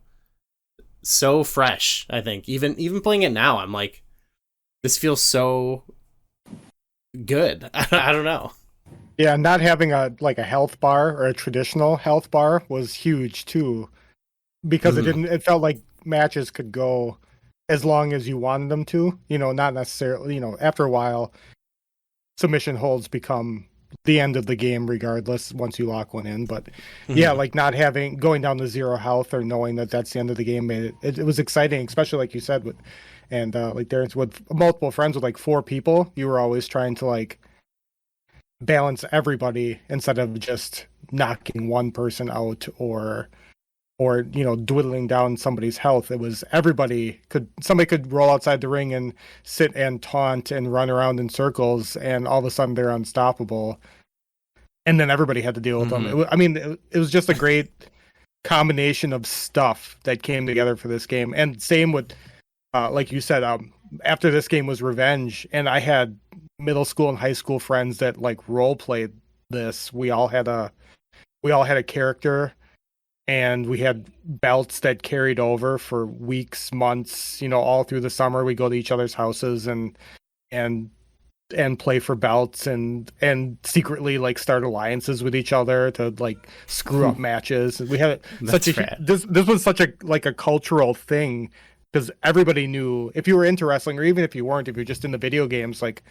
fresh. I think even playing it now, I'm like, this feels so good. I don't know. Yeah, not having a health bar or a traditional health bar was huge too, because it felt like matches could go as long as you wanted them to, not necessarily, after a while, submission holds become the end of the game regardless once you lock one in. But yeah, like not going down to 0 health or knowing that that's the end of the game made it was exciting, especially like you said, like Darren's with multiple friends with like 4 people, you were always trying to like balance everybody instead of just knocking one person out or dwindling down somebody's health. It was somebody could roll outside the ring and sit and taunt and run around in circles, and all of a sudden they're unstoppable, and then everybody had to deal with them. It was just a great combination of stuff that came together for this game. And same with like you said, after this game was Revenge, and I had middle school and high school friends that like role played this. We all had a character, and we had belts that carried over for weeks, months, all through the summer. We go to each other's houses and play for belts and secretly like start alliances with each other to like screw up matches. We had this was such a cultural thing, because everybody knew, if you were into wrestling, or even if you weren't, if you're just into video games, like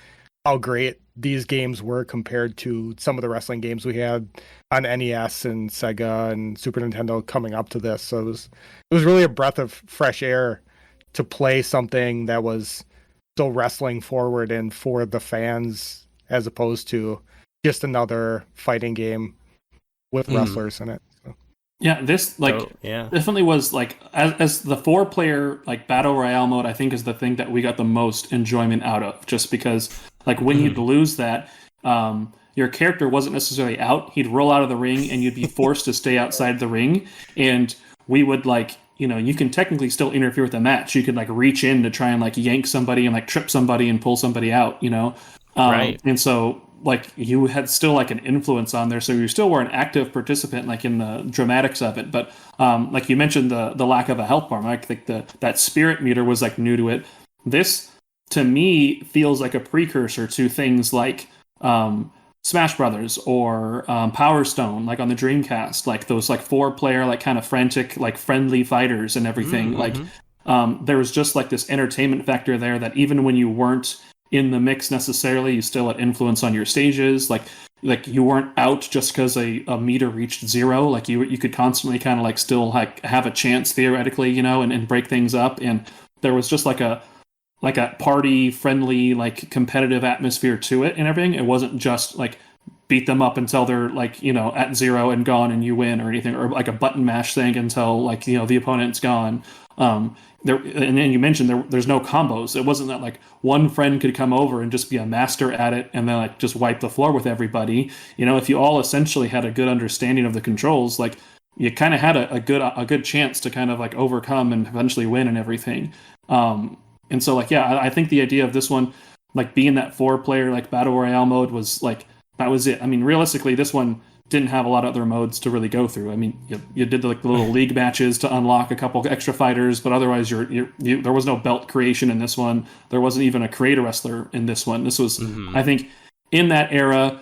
how great these games were compared to some of the wrestling games we had on NES and Sega and Super Nintendo coming up to this. So it was really a breath of fresh air to play something that was still wrestling forward and for the fans, as opposed to just another fighting game. with wrestlers in it. So. Yeah, this definitely was like as the 4-player like battle royale mode. I think is the thing that we got the most enjoyment out of, just because like when you'd lose that, your character wasn't necessarily out. He'd roll out of the ring, and you'd be forced to stay outside the ring. And we would like, you can technically still interfere with the match. You could like reach in to try and like yank somebody and like trip somebody and pull somebody out. Right. And so like you had still like an influence on there, so you still were an active participant like in the dramatics of it. But like you mentioned, the lack of a health bar, I think that spirit meter was like new to it. This to me feels like a precursor to things like Smash Brothers or Power Stone, like on the Dreamcast, like those like 4-player like kind of frantic like friendly fighters and everything. Like there was just like this entertainment factor there that even when you weren't in the mix necessarily, you still had influence on your stages. Like you weren't out just because a meter reached 0. Like you could constantly kind of like still like have a chance theoretically, and break things up. And there was just like a party friendly, like competitive atmosphere to it and everything. It wasn't just like beat them up until they're like, at 0 and gone and you win or anything, or like a button mash thing until like, the opponent's gone. And then you mentioned there's no combos. It wasn't that like one friend could come over and just be a master at it and then like just wipe the floor with everybody. If you all essentially had a good understanding of the controls, like you kind of had a good chance to kind of like overcome and eventually win and everything. And so like, yeah, I think the idea of this one, like being that 4-player like battle royale mode was like, that was it. I mean, realistically, this one didn't have a lot of other modes to really go through. I mean, you did the little league matches to unlock a couple extra fighters, but otherwise there was no belt creation in this one. There wasn't even a create a wrestler in this one. This was, I think, in that era,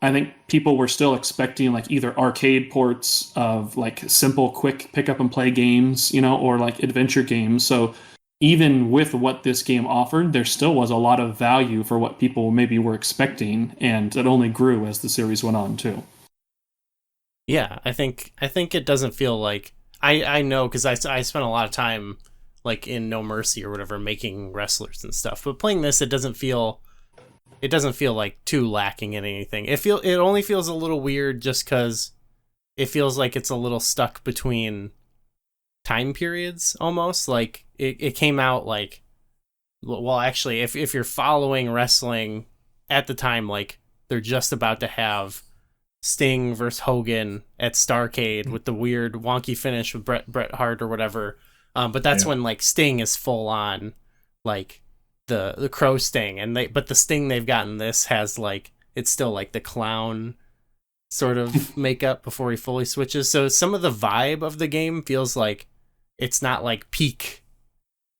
I think people were still expecting like either arcade ports of like simple, quick pick up and play games, or like adventure games. So even with what this game offered, there still was a lot of value for what people maybe were expecting, and it only grew as the series went on too. Yeah, I think it doesn't feel like I know, because I spent a lot of time like in No Mercy or whatever making wrestlers and stuff, but playing this it doesn't feel like too lacking in anything. It only feels a little weird just because it feels like it's a little stuck between time periods almost. Like it came out like, well actually if you're following wrestling at the time, like they're just about to have Sting versus Hogan at Starrcade with the weird wonky finish with Bret Hart or whatever. But that's when like Sting is full on like the Crow Sting, but the Sting they've gotten this has like, it's still like the clown sort of makeup before he fully switches. So some of the vibe of the game feels like it's not like peak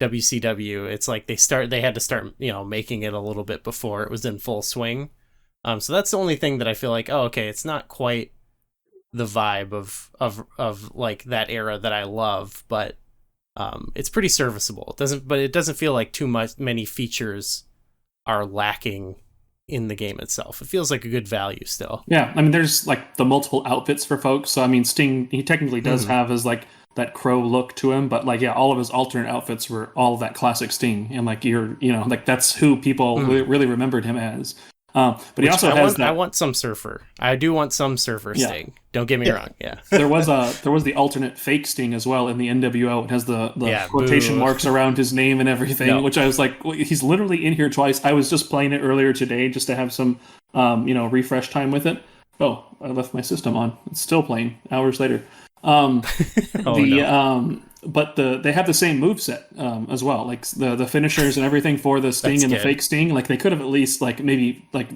WCW. It's like they had to start, making it a little bit before it was in full swing. So that's the only thing that I feel like, oh, okay, it's not quite the vibe of like that era that I love, but it's pretty serviceable. It doesn't feel like many features are lacking in the game itself. It feels like a good value still. Yeah, I mean, there's like the multiple outfits for folks. So I mean, Sting, he technically does have his like that crow look to him, but like, yeah, all of his alternate outfits were all of that classic Sting, and like like that's who people really remembered him as. But he also has that. I want some surfer. I do want some surfer Sting. Don't get me wrong. Yeah. There was the alternate fake Sting as well in the NWO. It has the quotation marks around his name and everything, which I was like, well, he's literally in here twice. I was just playing it earlier today just to have some, refresh time with it. Oh, I left my system on. It's still playing hours later. But they have the same moveset as well, like the finishers and everything for the Sting and the fake Sting. Like they could have at least like maybe like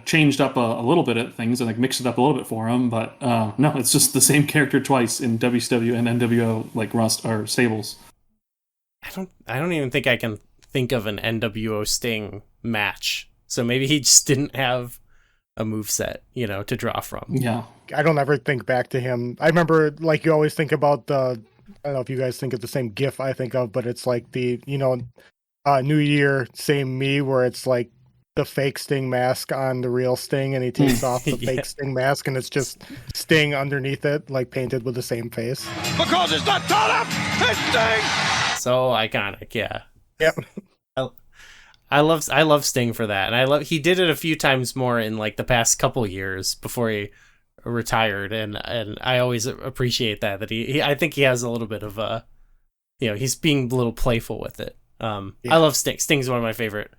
changed up a little bit of things and like mixed it up a little bit for him. But no, it's just the same character twice in WCW and nWo like or stables. I don't even think I can think of an nWo Sting match. So maybe he just didn't have a moveset, to draw from. Yeah, I don't ever think back to him. I remember like you always think about the. I don't know if you guys think of the same GIF I think of, but it's like the, New Year, same me, where it's like the fake Sting mask on the real Sting, and he takes off the fake Sting mask, and it's just Sting underneath it, like painted with the same face. Because it's not tall enough, it's Sting! So iconic, yeah. Yep. I love Sting for that, and he did it a few times more in like the past couple years before he retired, and I always appreciate that he I think he has a little bit of he's being a little playful with it. I love Sting. Sting's one of my favorite.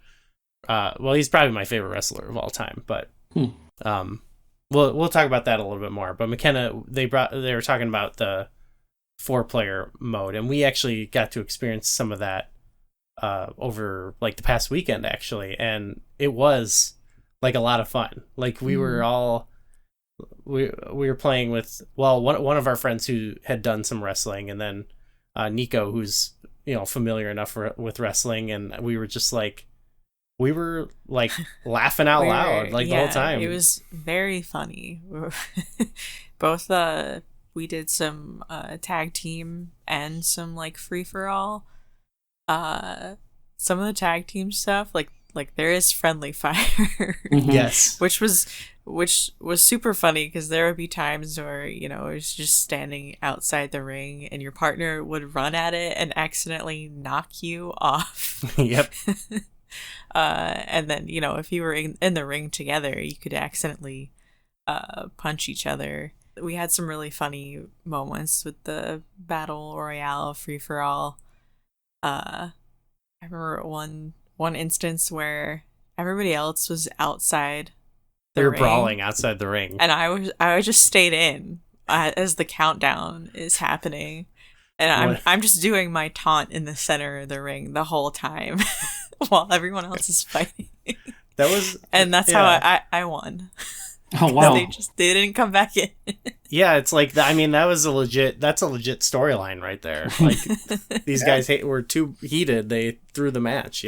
Well, he's probably my favorite wrestler of all time, but we'll talk about that a little bit more. But McKenna, they were talking about the 4-player mode, and we actually got to experience some of that over like the past weekend actually, and it was like a lot of fun. Like we were all we were playing with one of our friends who had done some wrestling, and then Nico, who's familiar enough with wrestling, and we were laughing out loud like the whole time. It was very funny. Both we did some tag team and some like free for all. Some of the tag team stuff, like there is friendly fire. Yes, which was super funny, because there would be times where it was just standing outside the ring and your partner would run at it and accidentally knock you off. Yep. And then if you were in the ring together, you could accidentally punch each other. We had some really funny moments with the battle royale free for all. I remember one instance where everybody else was outside the ring. We were brawling outside the ring, and I just stayed in as the countdown is happening, and I'm just doing my taunt in the center of the ring the whole time while everyone else is fighting. That's how I won. Oh wow! They didn't come back in. Yeah, it's like that's a legit storyline right there. Like these guys were too heated. They threw the match.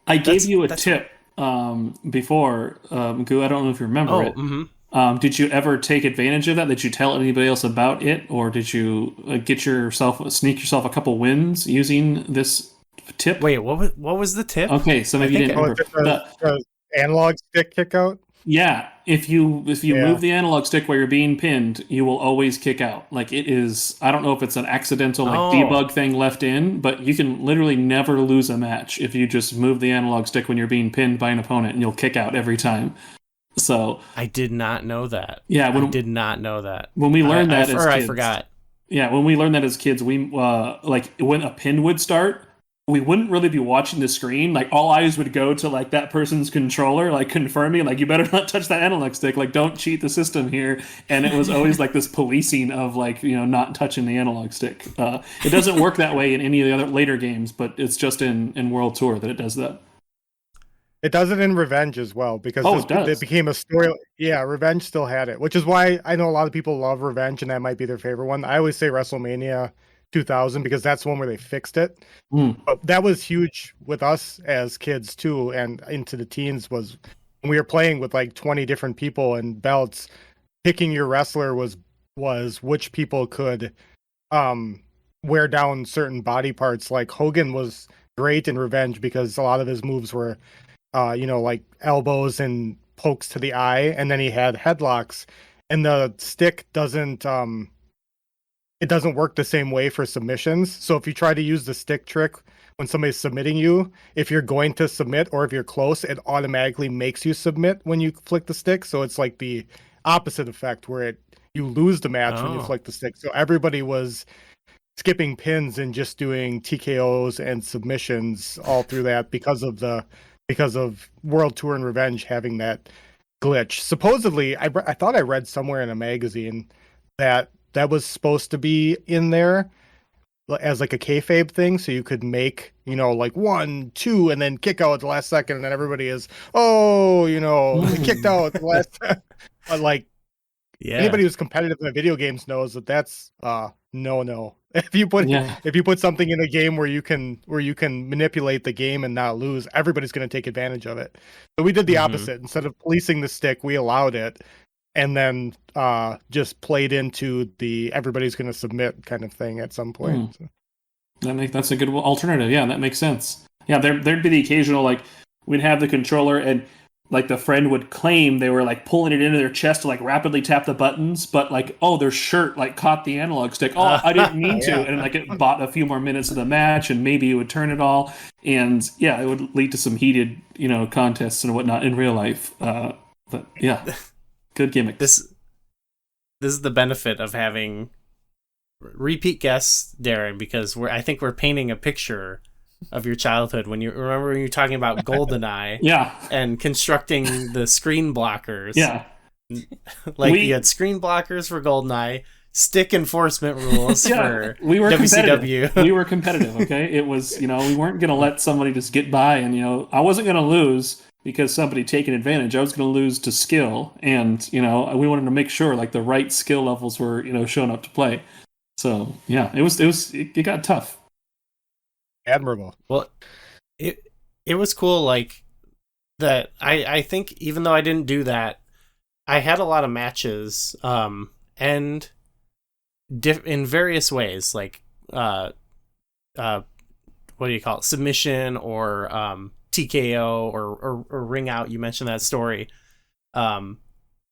I gave you a tip before, Goo. I don't know if you remember it. Mm-hmm. Did you ever take advantage of that? Did you tell anybody else about it, or did you sneak yourself a couple wins using this tip? Wait, what was the tip? Okay, so maybe you didn't remember. The analog stick kick out. Yeah, if you move the analog stick while you're being pinned, you will always kick out. Like it is, I don't know if it's an accidental debug thing left in, but you can literally never lose a match if you just move the analog stick when you're being pinned by an opponent, and you'll kick out every time. So I did not know that. Yeah, I did not know that. When we learned that as kids, I forgot. Yeah, when we learned that as kids, we when a pin would start, we wouldn't really be watching the screen. Like all eyes would go to like that person's controller, like confirming, like you better not touch that analog stick. Like don't cheat the system here. And it was always like this policing of like not touching the analog stick. It doesn't work that way in any of the other later games, but it's just in World Tour that it does that. It does it in Revenge as well, because it became a story. Yeah, Revenge still had it, which is why I know a lot of people love Revenge, and that might be their favorite one. I always say WrestleMania 2000 because that's the one where they fixed it. But that was huge with us as kids too, and into the teens was when we were playing with like 20 different people and belts. Picking your wrestler was which people could wear down certain body parts. Like Hogan was great in Revenge because a lot of his moves were like elbows and pokes to the eye, and then he had headlocks, and the stick doesn't it doesn't work the same way for submissions. So if you try to use the stick trick when somebody's submitting you, if you're going to submit or if you're close, it automatically makes you submit when you flick the stick. So it's like the opposite effect where you lose the match when you flick the stick. So everybody was skipping pins and just doing TKOs and submissions all through that because of World Tour and Revenge having that glitch. Supposedly, I thought I read somewhere in a magazine that was supposed to be in there as like a kayfabe thing, so you could make like 1, 2, and then kick out at the last second, and then everybody is kicked out at the last. But like, anybody who's competitive in video games knows that that's no. If you put something in a game where you can manipulate the game and not lose, everybody's going to take advantage of it. So we did the opposite. Instead of policing the stick, we allowed it, and then just played into the everybody's going to submit kind of thing at some point. So. That's a good alternative. Yeah, that makes sense. Yeah, there'd be the occasional, like, we'd have the controller and like the friend would claim they were like pulling it into their chest to like rapidly tap the buttons, but like, their shirt like caught the analog stick. I didn't mean to. And like it bought a few more minutes of the match, and maybe it would turn it all. And yeah, it would lead to some heated, contests and whatnot in real life. But yeah. Good gimmick. This is the benefit of having repeat guests, Darren, because I think we're painting a picture of your childhood when you remember when you were talking about GoldenEye, yeah, and constructing the screen blockers. Yeah, you had screen blockers for GoldenEye, stick enforcement rules for we were WCW. We were competitive. Okay, it was, we weren't going to let somebody just get by, and I wasn't going to lose because somebody taking advantage. I was going to lose to skill, and we wanted to make sure like the right skill levels were showing up to play. So yeah, it got tough. Admirable. Well, it was cool, like that. I think even though I didn't do that, I had a lot of matches, and in various ways, like what do you call it, submission or TKO or ring out. You mentioned that story, and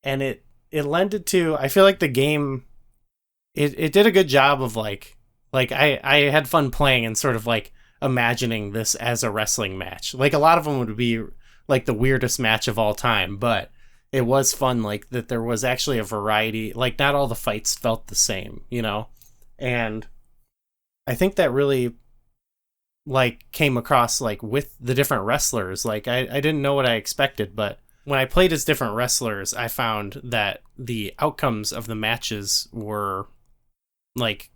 it lended to. I feel like the game. It did a good job of like I had fun playing and sort of like imagining this as a wrestling match. Like a lot of them would be like the weirdest match of all time, but it was fun like that there was actually a variety, like not all the fights felt the same, and I think that really like came across like with the different wrestlers. Like I didn't know what I expected, but when I played as different wrestlers, I found that the outcomes of the matches were like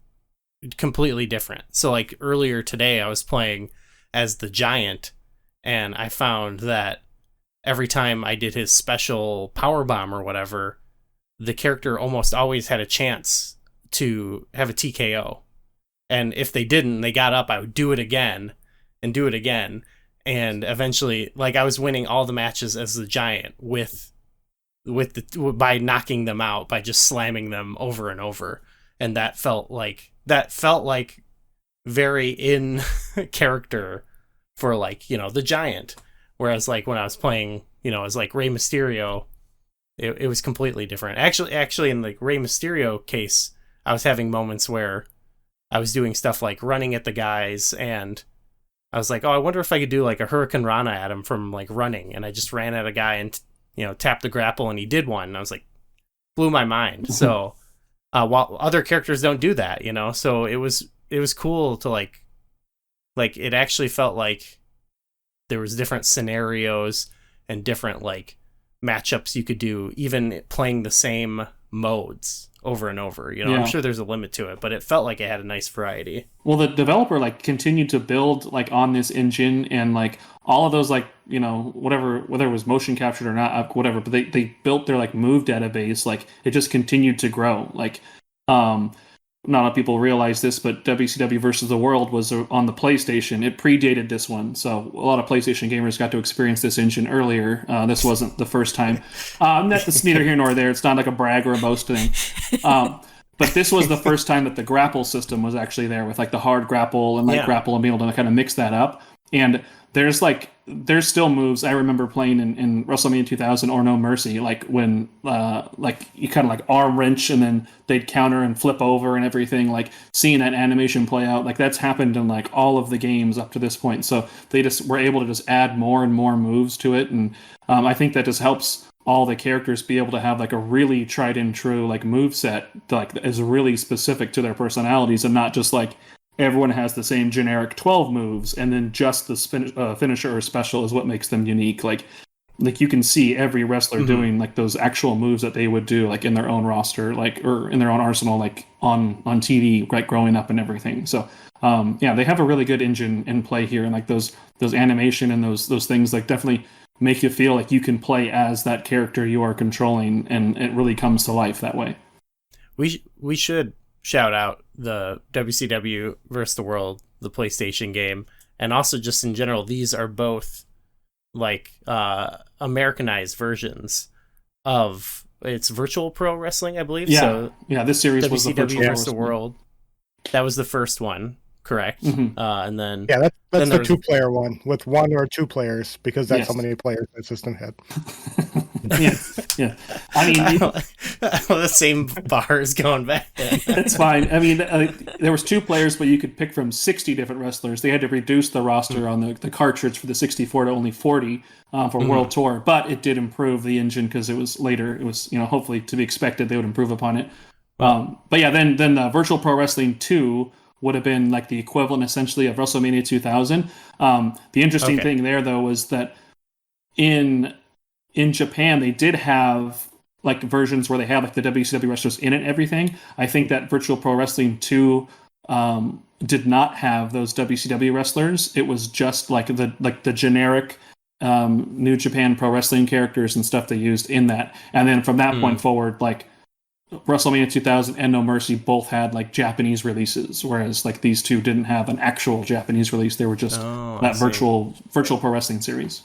completely different. So like earlier today I was playing as the Giant, and I found that every time I did his special power bomb or whatever, the character almost always had a chance to have a TKO. And if they didn't, they got up, I would do it again and do it again. And eventually, like I was winning all the matches as the Giant by knocking them out, by just slamming them over and over. And that felt like very in character for like, the Giant. Whereas like when I was playing, as like Rey Mysterio, it was completely different. Actually in the Rey Mysterio case, I was having moments where I was doing stuff like running at the guys, and I was like, oh, I wonder if I could do like a Hurricane Rana at him from like running. And I just ran at a guy and, tapped the grapple, and he did one. And I was like, blew my mind. So while other characters don't do that, so it was cool to like it actually felt like there was different scenarios and different like matchups you could do, even playing the same modes over and over. I'm sure there's a limit to it, but it felt like it had a nice variety. Well, the developer like continued to build like on this engine, and like all of those like whatever, whether it was motion captured or not, whatever, but they built their like move database. Like it just continued to grow. Like not a lot of people realize this, but WCW versus the World was on the PlayStation. It predated this one, so a lot of PlayStation gamers got to experience this engine earlier. This wasn't the first time. That's neither here nor there. It's not like a brag or a boast thing. But this was the first time that the grapple system was actually there, with like the hard grapple and like grapple, and being able to kind of mix that up. And there's still moves I remember playing in WrestleMania 2000 or No Mercy, like when like you kind of like arm wrench and then they'd counter and flip over and everything, like seeing that animation play out, like that's happened in like all of the games up to this point. So they just were able to just add more and more moves to it, and I think that just helps all the characters be able to have like a really tried and true like move set that like is really specific to their personalities, and not just like everyone has the same generic 12 moves, and then just the finisher or special is what makes them unique. Like you can see every wrestler doing like those actual moves that they would do like in their own roster, like, or in their own arsenal, like on TV, like growing up and everything. So they have a really good engine in play here, and like those animation and those things like definitely make you feel like you can play as that character you are controlling, and it really comes to life that way. We should shout out the WCW versus the World, the PlayStation game, and also just in general, these are both like Americanized versions of it's Virtual Pro Wrestling, I believe. This series WCW was the Virtual versus the World. That was the first one, correct? And then that's then the 2-player one with 1 or 2 players, because that's how many players that system had. Yeah. I mean, the same bar is going back then. That's fine. I mean, there was 2 players, but you could pick from 60 different wrestlers. They had to reduce the roster on the cartridge for the 64 to only 40 for World Tour, but it did improve the engine because it was later. It was, hopefully to be expected they would improve upon it. But yeah, then the Virtual Pro Wrestling 2 would have been like the equivalent essentially of WrestleMania 2000. The interesting thing there though was that in Japan they did have like versions where they have like the WCW wrestlers in it and everything. I think that Virtual Pro Wrestling 2 did not have those WCW wrestlers. It was just like the generic New Japan Pro Wrestling characters and stuff they used in that. And then from that point forward, like WrestleMania 2000 and No Mercy both had like Japanese releases, whereas like these 2 didn't have an actual Japanese release. They were just that virtual Pro Wrestling series.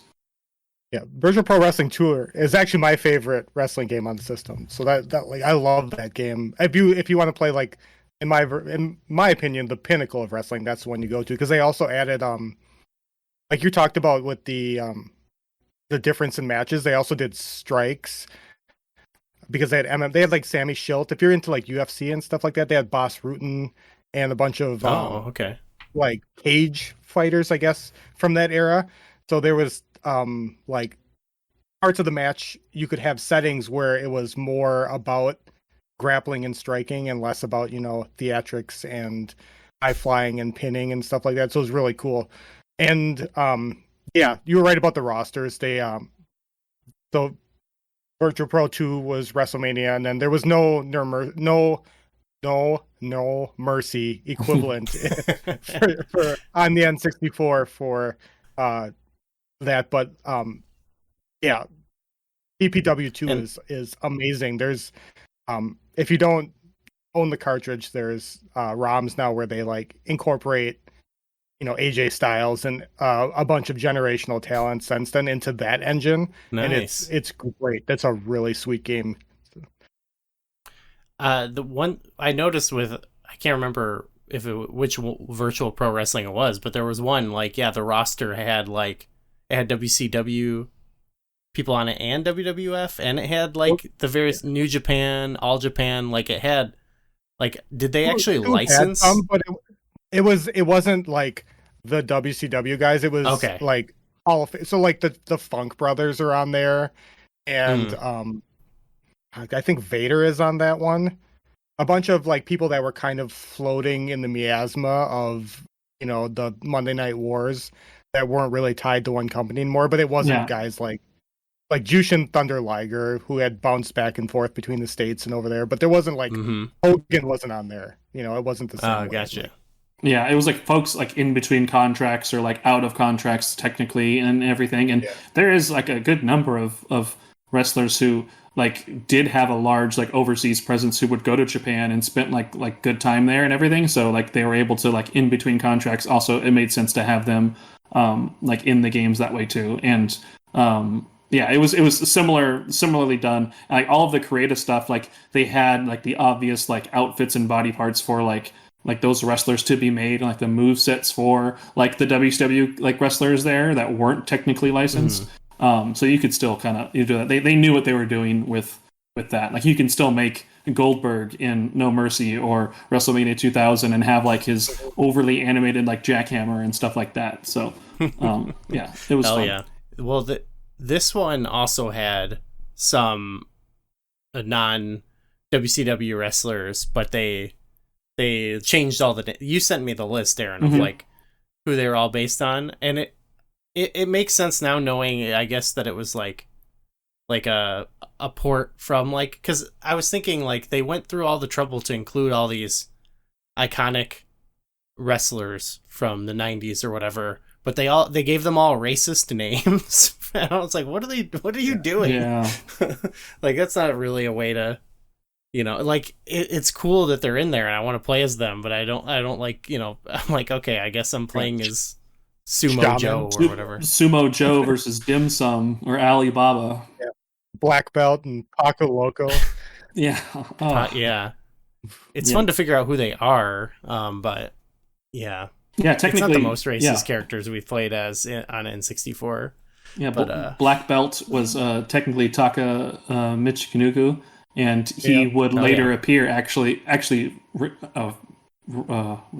Yeah, Virtual Pro Wrestling Tour is actually my favorite wrestling game on the system. So that like I love that game. If you want to play like in my opinion the pinnacle of wrestling, that's the one you go to, because they also added like you talked about with the difference in matches. They also did strikes because they had they had like Sammy Schilt. If you're into like UFC and stuff like that, they had Boss Rutan and a bunch of like cage fighters, I guess, from that era. So there was like parts of the match you could have settings where it was more about grappling and striking and less about theatrics and high flying and pinning and stuff like that. So it was really cool. And yeah, you were right about the rosters. They so Virtual Pro 2 was WrestleMania, and then there was no Mercy equivalent for on the N64 for that. But yeah, BPW 2 is amazing. There's if you don't own the cartridge, there's ROMs now where they like incorporate AJ Styles and a bunch of generational talent since then into that engine. Nice. And it's great. That's a really sweet game. The one I noticed I can't remember which Virtual Pro Wrestling it was, but there was one like the roster had like it had WCW people on it and WWF, and it had like the various New Japan, All Japan. Like it had like, did they actually license? But it wasn't like the WCW guys. It was like so like the Funk Brothers are on there, and I think Vader is on that one. A bunch of like people that were kind of floating in the miasma of the Monday Night Wars that weren't really tied to one company anymore. But it wasn't guys like Jushin Thunder Liger, who had bounced back and forth between the States and over there. But there wasn't like Hogan wasn't on there. It wasn't the same. Oh, gotcha. Yeah, it was like folks like in between contracts or like out of contracts technically and everything. And there is like a good number of wrestlers who like did have a large like overseas presence who would go to Japan and spent like good time there and everything. So like they were able to like in between contracts. Also, it made sense to have them like in the games that way too. And yeah, it was similarly done. Like all of the creative stuff, like they had like the obvious like outfits and body parts for like those wrestlers to be made, and like the move sets for like the WCW like wrestlers there that weren't technically licensed. So you could still kind of do that. They knew what they were doing with that. Like you can still make Goldberg in No Mercy or WrestleMania 2000 and have like his overly animated like jackhammer and stuff like that. So yeah, it was fun. Yeah. Well, this one also had some non WCW wrestlers, but they changed all the. You sent me the list, Darren, of like who they were all based on, and it makes sense now, knowing I guess that it was like a port from like, because I was thinking like they went through all the trouble to include all these iconic wrestlers from the 90s or whatever, but they gave them all racist names. And I was like, what are you doing? Yeah. Like that's not really a way to, like it's cool that they're in there and I want to play as them, but I don't like, I'm like, okay, I guess I'm playing as Sumo Joe or whatever. Sumo Joe versus Dim Sum or Alibaba. Yeah. Black Belt and Paco Loco. Yeah. Yeah. It's fun to figure out who they are, but yeah. Yeah, technically, it's not the most racist characters we've played as on N64. Yeah, but black belt was technically Taka Michinoku, and he would later appear he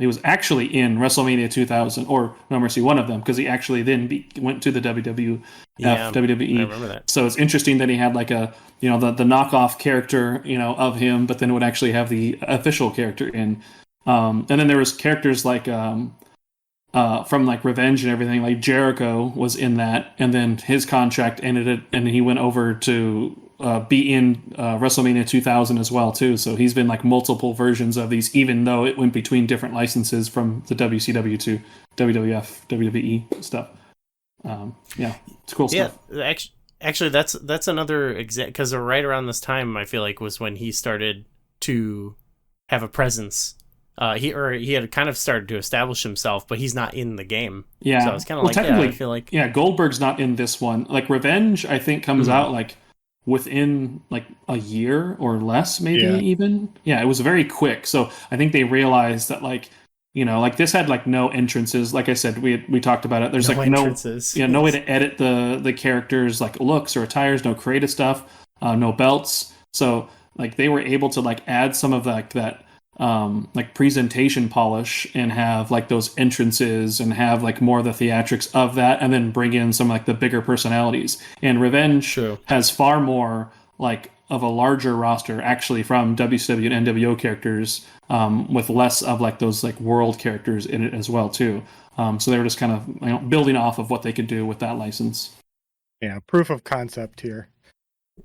was actually in WrestleMania 2000, or No Mercy, one of them, because he actually then went to the WWE. I remember that. So it's interesting that he had like a, the knockoff character, of him, but then would actually have the official character in. And then there was characters like from like Revenge and everything, like Jericho was in that, and then his contract ended, and he went over to be in WrestleMania 2000 as well too. So he's been like multiple versions of these, even though it went between different licenses from the WCW to WWF, WWE stuff. It's cool stuff. Yeah, actually, that's another example, because right around this time, I feel like, was when he started to have a presence. He had kind of started to establish himself, but he's not in the game. Yeah, so it's kind of I feel like Goldberg's not in this one. Like Revenge, I think comes out like within like a year or less, maybe even. Yeah, it was very quick. So I think they realized that like this had like no entrances. Like I said, we talked about it. There's no entrances. No way to edit the characters like looks or attires. No creative stuff. No belts. So like they were able to like add some of that like presentation polish and have like those entrances and have like more of the theatrics of that, and then bring in some like the bigger personalities. And Revenge has far more like of a larger roster actually from WCW and NWO characters, with less of like those like world characters in it as well too. So they were just kind of building off of what they could do with that license. Yeah, proof of concept here.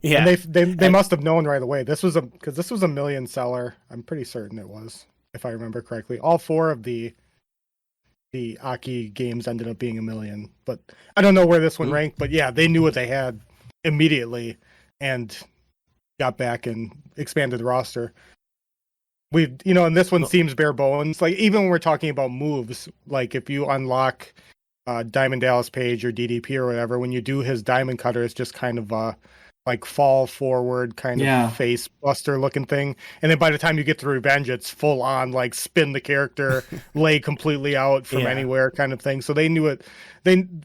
Yeah, and they must have known right away. This was a $1 million seller. I'm pretty certain it was, if I remember correctly. All 4 of the Aki games ended up being $1 million, but I don't know where this one ranked. But yeah, they knew what they had immediately and got back and expanded the roster. And this one seems bare bones. Like even when we're talking about moves, like if you unlock Diamond Dallas Page or DDP or whatever, when you do his Diamond Cutter, it's just kind of like fall forward kind of face buster looking thing, and then by the time you get to Revenge, it's full on like spin the character, lay completely out from anywhere kind of thing. So they knew it.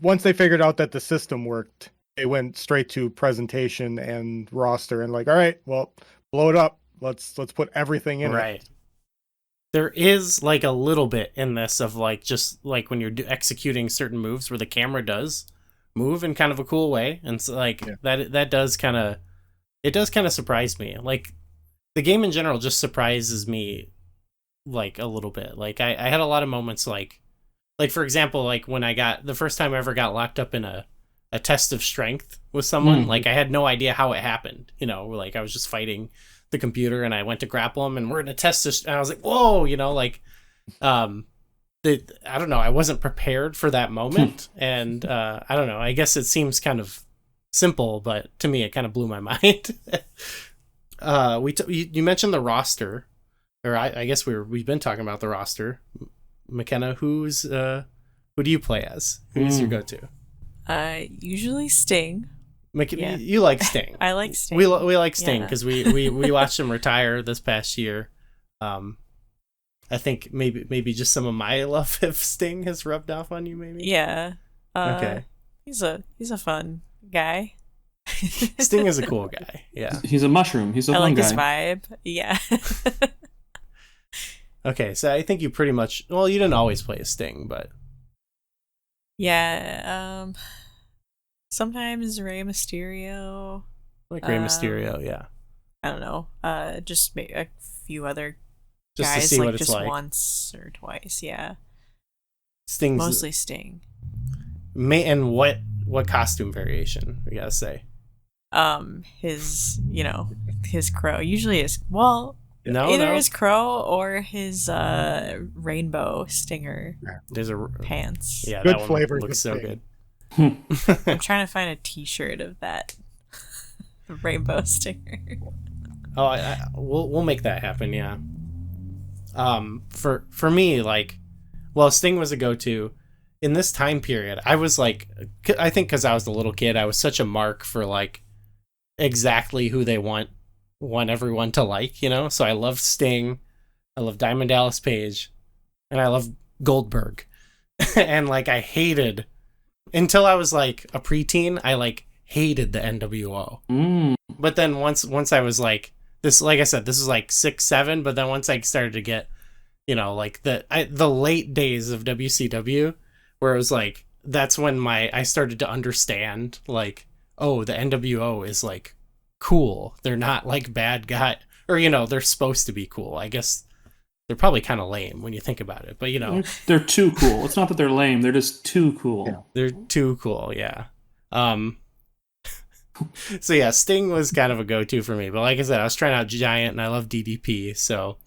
Once they figured out that the system worked, they went straight to presentation and roster and like, all right, well, blow it up. Let's put everything in it. There is like a little bit in this of like just like when you're executing certain moves where the camera does move in kind of a cool way, and so like that does kind of surprise me. Like the game in general just surprises me like a little bit. Like I had a lot of moments like for example, like when I got the first time I ever got locked up in a test of strength with someone, like I had no idea how it happened. Like I was just fighting the computer and I went to grapple him and we're in a test and I was like, whoa, like I don't know, I wasn't prepared for that moment. And I don't know, I guess it seems kind of simple, but to me it kind of blew my mind. You mentioned the roster, or I guess we've been talking about the roster. McKenna, who do you play as? Who's your go-to? Usually Sting. You like Sting. I like Sting. We like Sting because we watched him retire this past year. I think maybe just some of my love of Sting has rubbed off on you, maybe. Yeah. Okay. He's a fun guy. Sting is a cool guy. Yeah. He's a mushroom. He's a I fun like guy. his vibe. Yeah. Okay, so I think you pretty much, well, you didn't always play as Sting, but yeah. Sometimes Rey Mysterio. Like Rey Mysterio, yeah. I don't know. Just a few other just guys, to see like what it's just like. once or twice, yeah. Sting's mostly Sting. And what costume variation we gotta say? His crow. Usually either his crow or his rainbow stinger. There's a pants. Yeah, good that one flavor. looks so good. I'm trying to find a T-shirt of that rainbow stinger. Oh, we'll make that happen. Yeah. For me, like, well, Sting was a go-to in this time period. I was like, I think because I was a little kid, I was such a mark for like exactly who they want everyone to like, So I love Sting, I love Diamond Dallas Page, and I love Goldberg. And like I hated until I was like a preteen, I like hated the NWO. But then once I was like this, like I said, this was like 6, 7. But then once I started to get, like the late days of WCW, where it was like that's when I started to understand like, oh, the NWO is like cool. They're not like bad guy, or they're supposed to be cool. I guess they're probably kind of lame when you think about it, but they're too cool. It's not that they're lame; they're just too cool. Yeah. They're too cool. Yeah. So yeah, Sting was kind of a go-to for me, but like I said, I was trying out Giant, and I love DDP. So,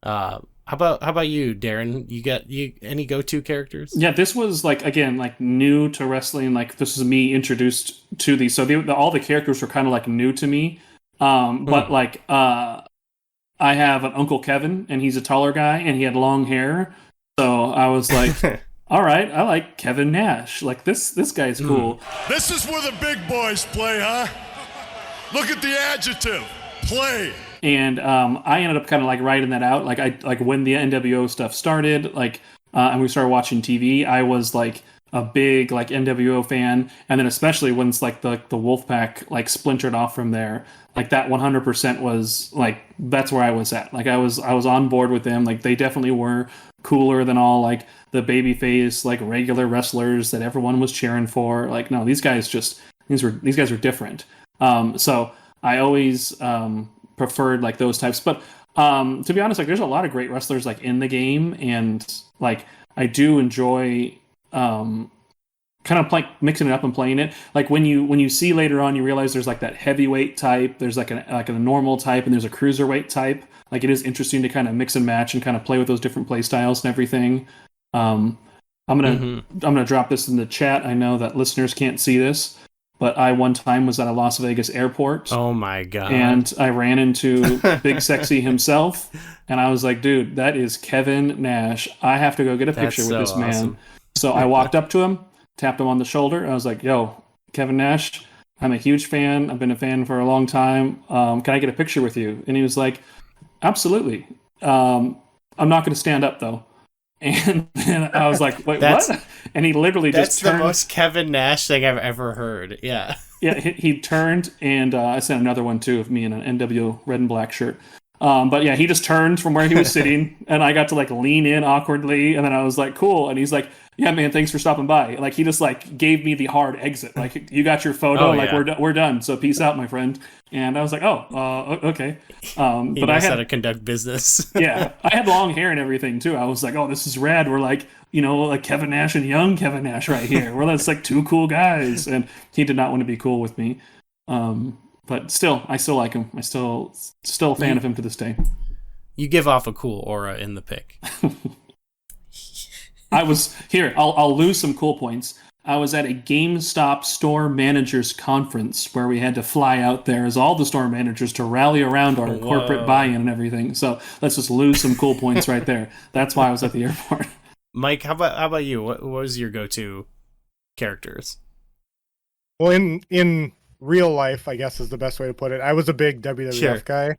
how about you, Darren? You any go-to characters? Yeah, this was like again like new to wrestling. Like this is me introduced to these. So all the characters were kind of like new to me. But like I have an Uncle Kevin, and he's a taller guy, and he had long hair. So I was like, all right, I like Kevin Nash. Like this guy's cool. This is where the big boys play, huh? Look at the adjective, play. And I ended up kind of like writing that out. Like when the NWO stuff started, and we started watching TV, I was like a big like NWO fan, and then especially once like the Wolfpack like splintered off from there, like that 100% was like that's where I was at. Like I was on board with them. Like they definitely were cooler than all like the babyface like regular wrestlers that everyone was cheering for. Like no, these guys are different. So I always preferred like those types, but to be honest, like there's a lot of great wrestlers like in the game, and like I do enjoy kind of like mixing it up and playing it. Like when you see later on, you realize there's like that heavyweight type, there's like a normal type, and there's a cruiserweight type. Like it is interesting to kind of mix and match and kind of play with those different play styles and everything. I'm gonna drop this in the chat. I know that listeners can't see this, but I one time was at a Las Vegas airport. Oh my god! And I ran into Big Sexy himself, and I was like, "Dude, that is Kevin Nash. I have to go get a picture with this man." So I walked up to him, tapped him on the shoulder, and I was like, "Yo, Kevin Nash, I'm a huge fan. I've been a fan for a long time. Can I get a picture with you?" And he was like, "Absolutely. I'm not going to stand up though." And then I was like, "Wait, what?" And he literally just turned. That's the most Kevin Nash thing I've ever heard. Yeah. Yeah, he turned, and I sent another one too of me in an NWO red and black shirt. But yeah, he just turned from where he was sitting, and I got to like lean in awkwardly, and then I was like, "Cool," and he's like, "Yeah, man, thanks for stopping by." Like he just like gave me the hard exit. Like you got your photo, like we're done. So peace out, my friend. And I was like, "Oh, okay." But I had to conduct business. Yeah, I had long hair and everything too. I was like, "Oh, this is rad." We're like, like Kevin Nash and young Kevin Nash right here. We're that's like two cool guys, and he did not want to be cool with me. But still, I still like him. I still a fan of him to this day. You give off a cool aura in the pic. I was here. I'll lose some cool points. I was at a GameStop store managers conference where we had to fly out there as all the store managers to rally around our corporate buy-in and everything. So let's just lose some cool points right there. That's why I was at the airport. Mike, how about you? What was your go-to characters? Well, in real life, I guess is the best way to put it. I was a big WWF guy.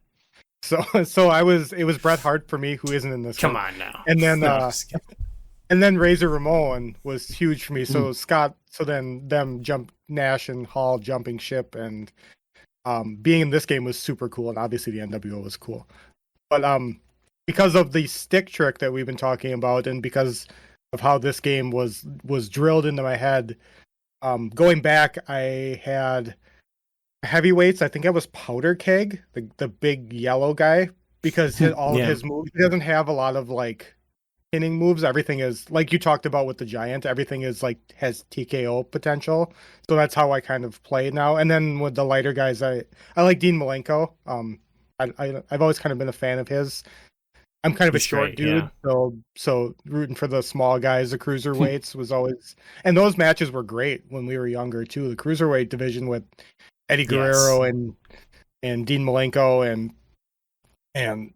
So it was Bret Hart for me, who isn't in this. Come on now. And then and then Razor Ramon was huge for me. So then them Nash and Hall jumping ship and being in this game was super cool, and obviously the NWO was cool. But because of the stick trick that we've been talking about, and because of how this game was drilled into my head, going back, I had heavyweights. I think it was Powder Keg, the big yellow guy, because all of his moves, he doesn't have a lot of like pinning moves. Everything is like you talked about with the Giant. Everything is like has TKO potential. So that's how I kind of play now. And then with the lighter guys, I like Dean Malenko. I've always kind of been a fan of his. I'm kind of a short dude, so rooting for the small guys, the cruiserweights was always, and those matches were great when we were younger too. The cruiserweight division with Eddie Guerrero and Dean Malenko and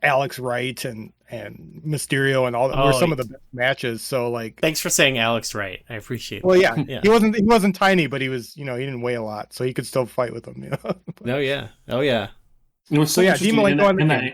Alex Wright and Mysterio and all that were some of the best matches. So like, thanks for saying Alex Wright. I appreciate it. Well, yeah, he wasn't tiny, but he was, he didn't weigh a lot, so he could still fight with them. Oh yeah. It was so Dean Malenko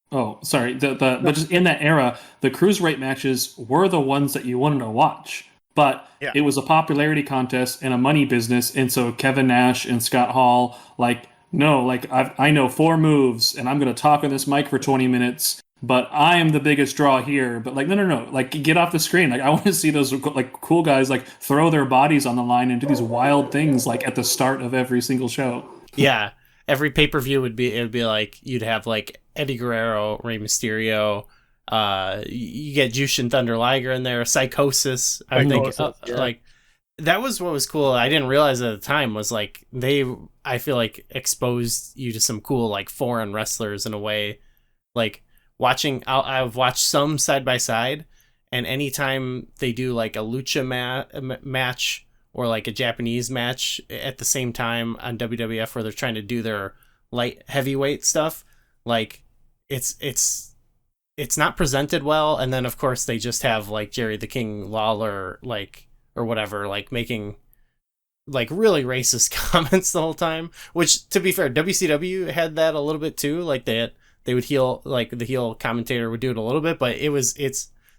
Oh, sorry. But just in that era, the cruiserweight matches were the ones that you wanted to watch but Yeah. it was a popularity contest and a money business. And so Kevin Nash and Scott Hall, I know 4 moves and I'm going to talk on this mic for 20 minutes, but I am the biggest draw here. But no. Like, get off the screen. Like, I want to see those like cool guys like throw their bodies on the line and do these wild things like at the start of every single show. Yeah. Every pay-per-view would be like, you'd have like Eddie Guerrero, Rey Mysterio, you get Jushin Thunder Liger in there, Psychosis. I think like that was what was cool. I didn't realize at the time was like I feel like exposed you to some cool like foreign wrestlers in a way. Like I've watched some side by side, and anytime they do like a lucha match or like a Japanese match at the same time on WWF where they're trying to do their light heavyweight stuff, like it's not presented well. And then of course they just have like Jerry the King Lawler, like, or whatever, like making like really racist comments the whole time, which, to be fair, WCW had that a little bit too. Like they would heel, like the heel commentator would do it a little bit, but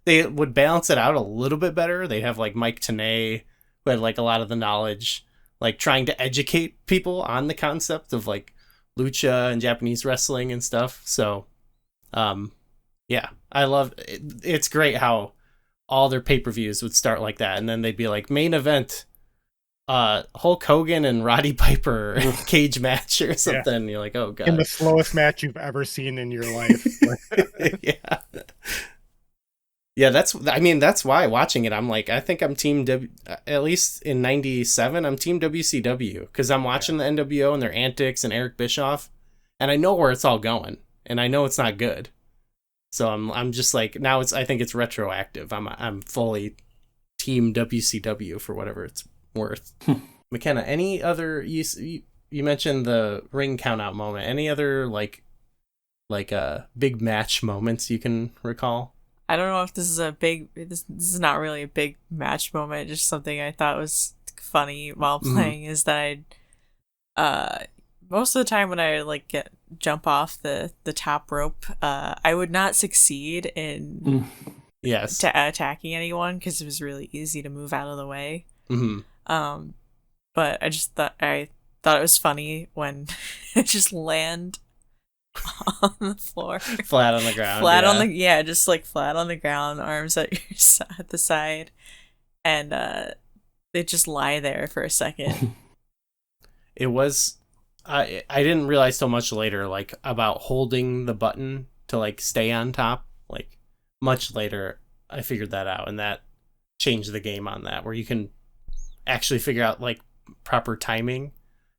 they would balance it out a little bit better. They'd have like Mike Tenay, who had like a lot of the knowledge, like trying to educate people on the concept of like lucha and Japanese wrestling and stuff. So, yeah, I love it. It's great how all their pay-per-views would start like that, and then they'd be like main event, Hulk Hogan and Roddy Piper cage match or something. Yeah. You're like, oh god, in the slowest match you've ever seen in your life. Yeah. Yeah, that's why watching it, I'm like, I think I'm team at least in 97, I'm team WCW, because I'm watching the NWO and their antics and Eric Bischoff, and I know where it's all going, and I know it's not good. So I'm just like, now I think it's retroactive. I'm fully team WCW for whatever it's worth. McKenna, any other, you mentioned the ring count out moment. Any other like big match moments you can recall? I don't know if this is this is not really a big match moment, just something I thought was funny while playing is that most of the time when I like jump off the top rope, I would not succeed in attacking anyone because it was really easy to move out of the way. But I thought it was funny when I just land on the floor, flat on the ground, just like flat on the ground, arms at the side, and they just lie there for a second. It was. I didn't realize till much later, like, about holding the button to, like, stay on top. Like, much later, I figured that out, and that changed the game on that, where you can actually figure out, like, proper timing.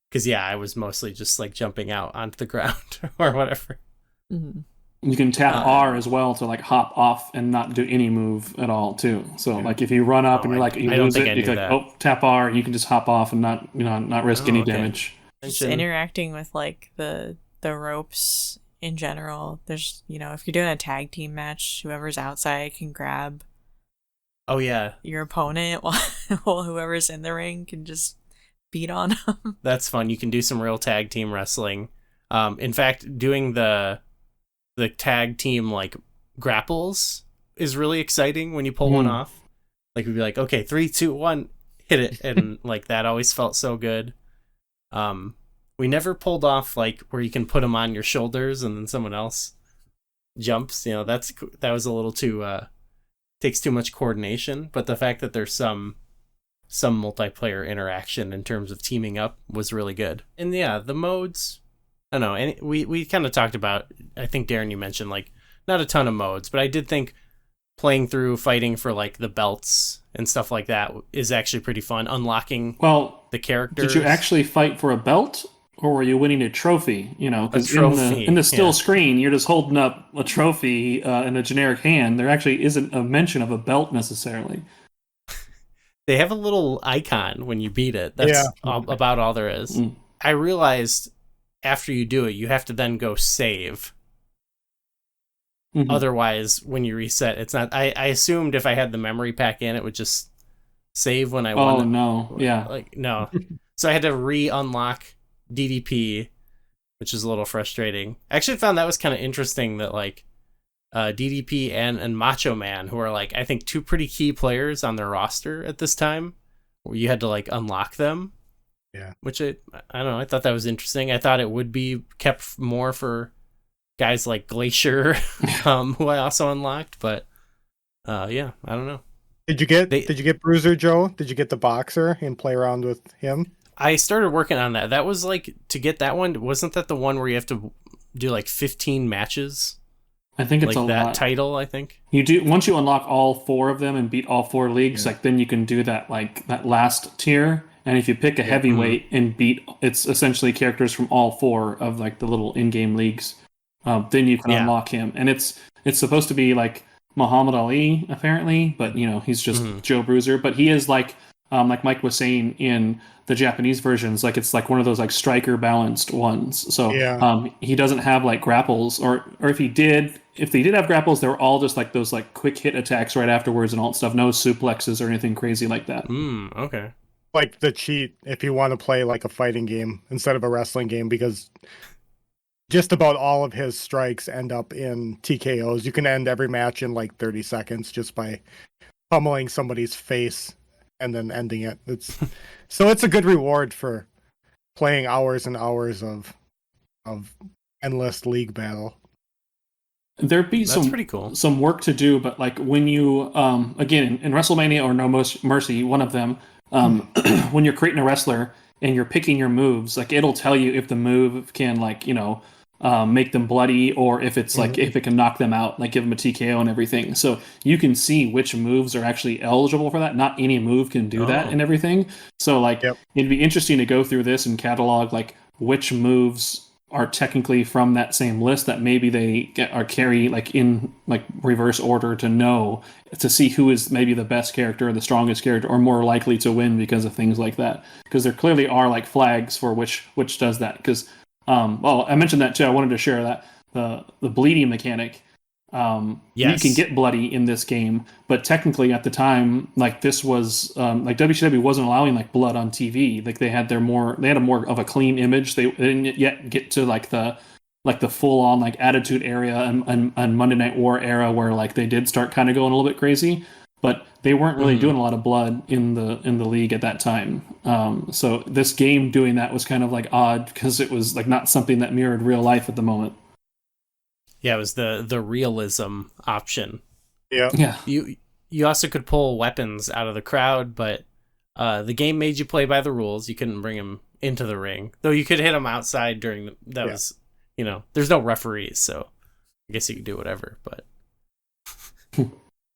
Because, yeah, I was mostly just, like, jumping out onto the ground or whatever. Mm-hmm. You can tap R as well to, like, hop off and not do any move at all, too. So, like, if you run up and you're like, you lose it, you can, like, tap R, and you can just hop off and not risk any damage. Just interacting with like the ropes in general. There's, if you're doing a tag team match, whoever's outside can grab your opponent while whoever's in the ring can just beat on them. That's fun. You can do some real tag team wrestling. In fact, doing the tag team like grapples is really exciting when you pull one off. Like we'd be like, okay, 3, 2, 1, hit it, and like that always felt so good. We never pulled off like where you can put them on your shoulders and then someone else jumps. That was a little too takes too much coordination. But the fact that there's some multiplayer interaction in terms of teaming up was really good. And yeah, the modes, I don't know. And we kind of talked about. I think Darren, you mentioned like not a ton of modes, but I did think playing through fighting for like the belts and stuff like that is actually pretty fun. Unlocking the characters. Did you actually fight for a belt, or were you winning a trophy? Because in the still screen, you're just holding up a trophy in a generic hand. There actually isn't a mention of a belt necessarily. They have a little icon when you beat it. That's about all there is. I realized after you do it, you have to then go save. Otherwise, when you reset, it's not. I assumed if I had the memory pack in, it would just save when I won. Oh no! Yeah, no. So I had to re-unlock DDP, which is a little frustrating. I actually found that was kind of interesting that like DDP and Macho Man, who are like I think two pretty key players on their roster at this time, where you had to like unlock them. Yeah, which I don't know. I thought that was interesting. I thought it would be kept more for guys like Glacier, who I also unlocked. But yeah, I don't know. Did you get Bruiser Joe? Did you get the boxer and play around with him? I started working on that. That was like to get that one. Wasn't that the one where you have to do like 15 matches? I think it's like a that lot. Title. I think You do once you unlock all 4 of them and beat all 4 leagues, like then you can do that like that last tier. And if you pick a heavyweight and beat, it's essentially characters from all 4 of like the little in-game leagues. Then you can unlock him, and it's supposed to be like Muhammad Ali apparently, but he's just Joe Bruiser. But he is like Mike was saying in the Japanese versions, like it's like one of those like striker balanced ones. So he doesn't have like grapples, or if they did have grapples, they were all just like those like quick hit attacks right afterwards and all that stuff. No suplexes or anything crazy like that. Okay. Like the cheat if you want to play like a fighting game instead of a wrestling game, because just about all of his strikes end up in TKOs. You can end every match in like 30 seconds just by pummeling somebody's face and then ending it. So it's a good reward for playing hours and hours of endless league battle. There'd be pretty cool. some work to do, but like when you again in WrestleMania or No Mercy, one of them, when you're creating a wrestler and you're picking your moves, like it'll tell you if the move can like make them bloody, or if it's like if it can knock them out, like give them a TKO and everything. So you can see which moves are actually eligible for that. Not any move can do that and everything. So like it'd be interesting to go through this and catalog like which moves are technically from that same list that maybe they carry like in like reverse order to see who is maybe the best character or the strongest character or more likely to win because of things like that. Because there clearly are like flags for which does that. Because I mentioned that too. I wanted to share that the bleeding mechanic. You can get bloody in this game, but technically at the time, like this was like WCW wasn't allowing like blood on TV. Like they had a more of a clean image. They didn't yet get to like the full on like Attitude Era and Monday Night War era where like they did start kind of going a little bit crazy, but they weren't really doing a lot of blood in the league at that time. So this game doing that was kind of like odd because it was like not something that mirrored real life at the moment. Yeah, it was the realism option. Yeah. You also could pull weapons out of the crowd, but the game made you play by the rules. You couldn't bring them into the ring, though you could hit them outside during was there's no referees, so I guess you could do whatever. But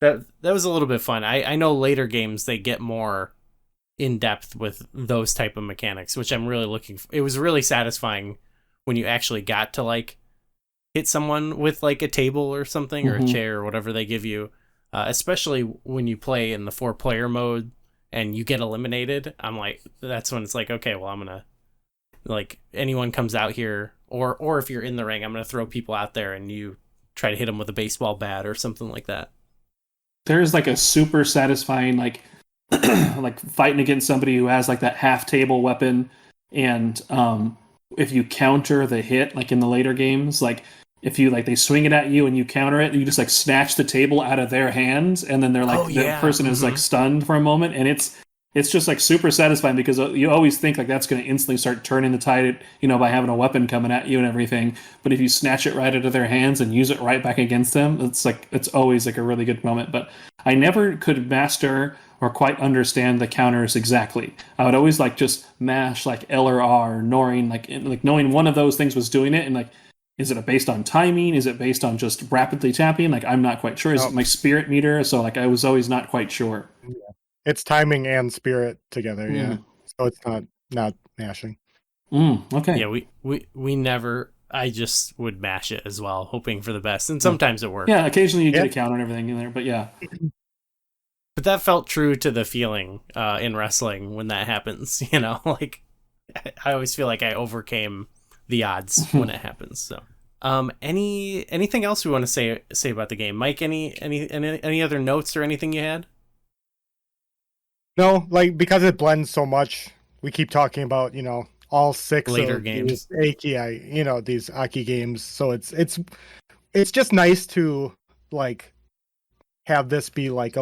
that was a little bit fun. I know later games they get more in depth with those type of mechanics, which I'm really looking for. It was really satisfying when you actually got to like hit someone with like a table or something or a chair or whatever they give you, especially when you play in the 4-player mode and you get eliminated. I'm like, that's when it's like, okay, well, I'm gonna like anyone comes out here or if you're in the ring, I'm gonna throw people out there and you try to hit them with a baseball bat or something like that. There's like a super satisfying like like fighting against somebody who has like that half table weapon, and if you counter the hit like in the later games, like if you like they swing it at you and you counter it, you just like snatch the table out of their hands, and then they're like the person is like stunned for a moment, and it's just like super satisfying because you always think like that's going to instantly start turning the tide, by having a weapon coming at you and everything. But if you snatch it right out of their hands and use it right back against them, it's always like a really good moment. But I never could master or quite understand the counters exactly. I would always like just mash like L or R, knowing knowing one of those things was doing it, and like, is it based on timing? Is it based on just rapidly tapping? Like, I'm not quite sure. Is it my spirit meter? So like, I was always not quite sure. Yeah. It's timing and spirit together. Yeah. So it's not mashing. Okay. Yeah. We never, I just would mash it as well, hoping for the best. And sometimes it worked. Yeah. Occasionally you get a count and everything in there, but yeah. But that felt true to the feeling in wrestling when that happens, like I always feel like I overcame the odds when it happens. So, anything else we want to say about the game, Mike? Any other notes or anything you had? No, like because it blends so much, we keep talking about all 6 later of games, these Aki games. So it's just nice to like have this be like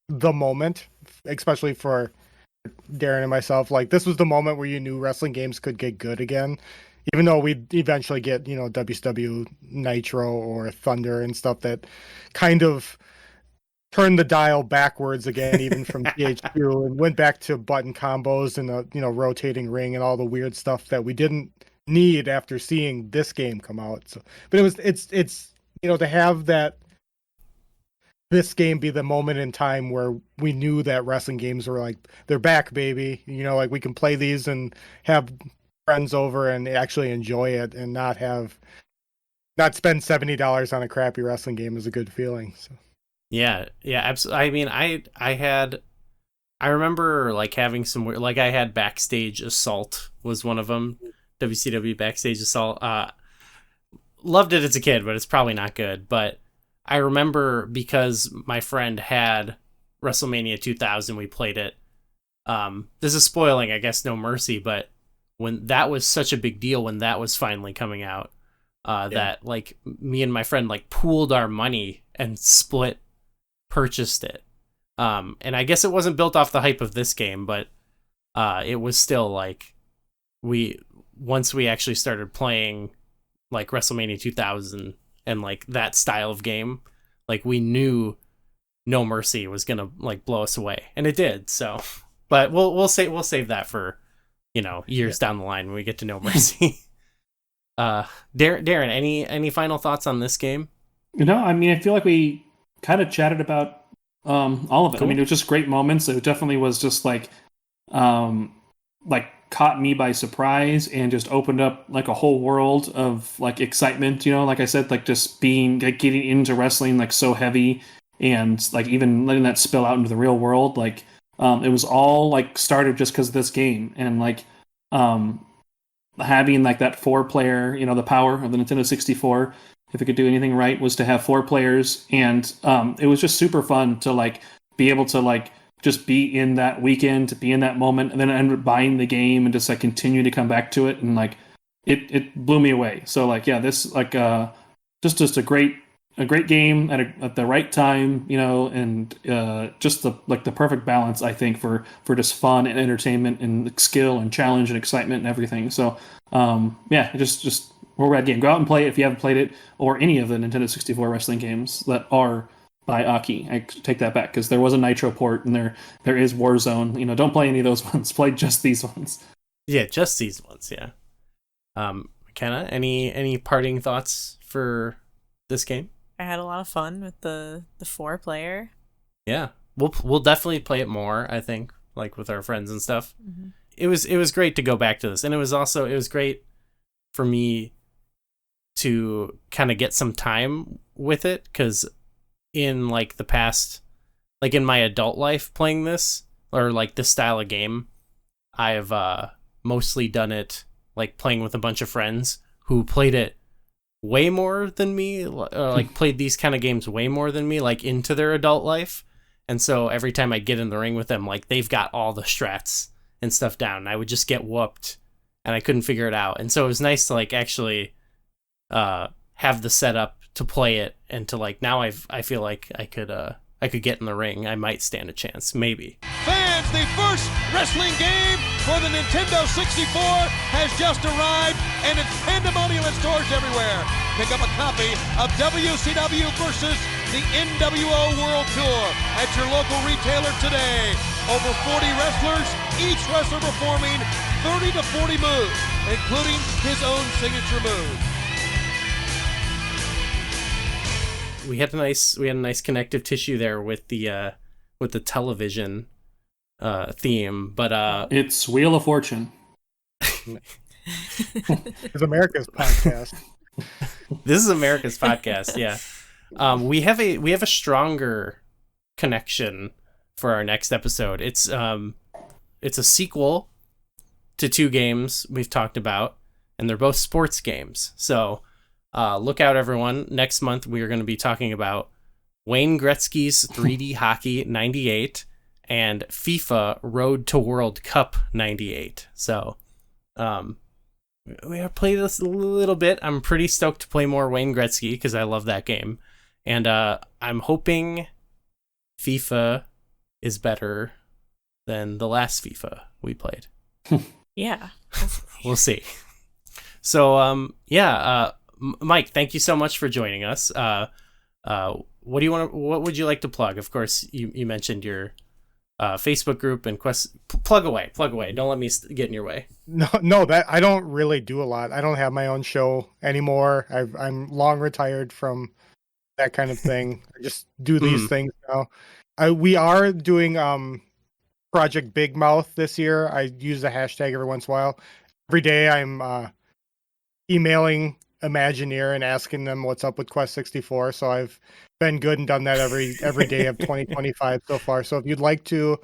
the moment, especially for Darren and myself. Like this was the moment where you knew wrestling games could get good again, even though we'd eventually get, you know, WCW Nitro or Thunder and stuff that kind of turned the dial backwards again, even from THQ, and went back to button combos and the, you know, rotating ring and all the weird stuff that we didn't need after seeing this game come out. So, but it's you know, to have that this game be the moment in time where we knew that wrestling games were like, they're back, baby. You know, like we can play these and have friends over and actually enjoy it and not spend $70 on a crappy wrestling game is a good feeling. So. Yeah, absolutely. I mean, I remember like having some weird, like I had Backstage Assault was one of them. WCW Backstage Assault. Loved it as a kid, but it's probably not good. But I remember because my friend had WrestleMania 2000, we played it. This is spoiling, I guess, No Mercy, but when that was such a big deal when that was finally coming out, that like me and my friend like pooled our money and purchased it. And I guess it wasn't built off the hype of this game, but it was still like once we actually started playing like WrestleMania 2000 and like that style of game, like we knew No Mercy was gonna like blow us away, and it did. So, but we'll save that for, you know, years down the line when we get to No Mercy. Darren, any final thoughts on this game? You know, I mean, I feel like we kind of chatted about all of it. Cool. I mean, it was just great moments. It definitely was just like caught me by surprise and just opened up like a whole world of like excitement, you know, like I said, like just being like getting into wrestling like so heavy and like even letting that spill out into the real world. Like it was all like started just because of this game, and like having like that 4-player, you know, the power of the Nintendo 64, if it could do anything right, was to have 4 players, and it was just super fun to like be able to like just be in that weekend, to be in that moment, and then I ended up buying the game and just like continue to come back to it, and like it blew me away. So like this like just a great game at the right time, you know, and just the perfect balance, I think, for just fun and entertainment and skill and challenge and excitement and everything. So just real rad game. Go out and play it if you haven't played it, or any of the Nintendo 64 wrestling games that are by Aki. I take that back, because there was a Nitro port and there is Warzone. You know, don't play any of those ones. Play just these ones. Yeah, just these ones. Yeah. McKenna, any parting thoughts for this game? I had a lot of fun with the 4-player. Yeah, we'll definitely play it more, I think, like with our friends and stuff. Mm-hmm. It was great to go back to this, and it was great for me to kind of get some time with it, because in like the past, like in my adult life playing this, or like this style of game, I've mostly done it like playing with a bunch of friends who played it way more than me, like played these kind of games way more than me, like into their adult life. And so every time I get in the ring with them, like they've got all the strats and stuff down, and I would just get whooped and I couldn't figure it out. And so it was nice to like actually have the setup to play it, and to like now I feel like I could get in the ring. I might stand a chance, maybe. Fans, the first wrestling game for the Nintendo 64 has just arrived, and it's pandemonium in stores everywhere. Pick up a copy of WCW versus the nWo World Tour at your local retailer today. Over 40 wrestlers, each wrestler performing 30 to 40 moves, including his own signature move. We had a nice connective tissue there with the television theme, but it's Wheel of Fortune. It's America's podcast. This is America's podcast. Yeah, we have a stronger connection for our next episode. It's a sequel to 2 games we've talked about, and they're both sports games. So look out, everyone. Next month we are going to be talking about Wayne Gretzky's 3D Hockey 98 and FIFA Road to World Cup 98. So we have played this a little bit. I'm pretty stoked to play more Wayne Gretzky because I love that game. And I'm hoping FIFA is better than the last FIFA we played. Yeah. We'll see. So, Mike, thank you so much for joining us. What would you like to plug? Of course, you mentioned your Facebook group and Quest. Plug away. Don't let me get in your way. No, that I don't really do a lot. I don't have my own show anymore. I'm long retired from that kind of thing. I just do these things now. We are doing Project Big Mouth this year. I use the hashtag every once in a while. Every day I'm emailing Imagineer and asking them what's up with Quest 64. So I've been good and done that every day of 2025 so far. So if you'd like to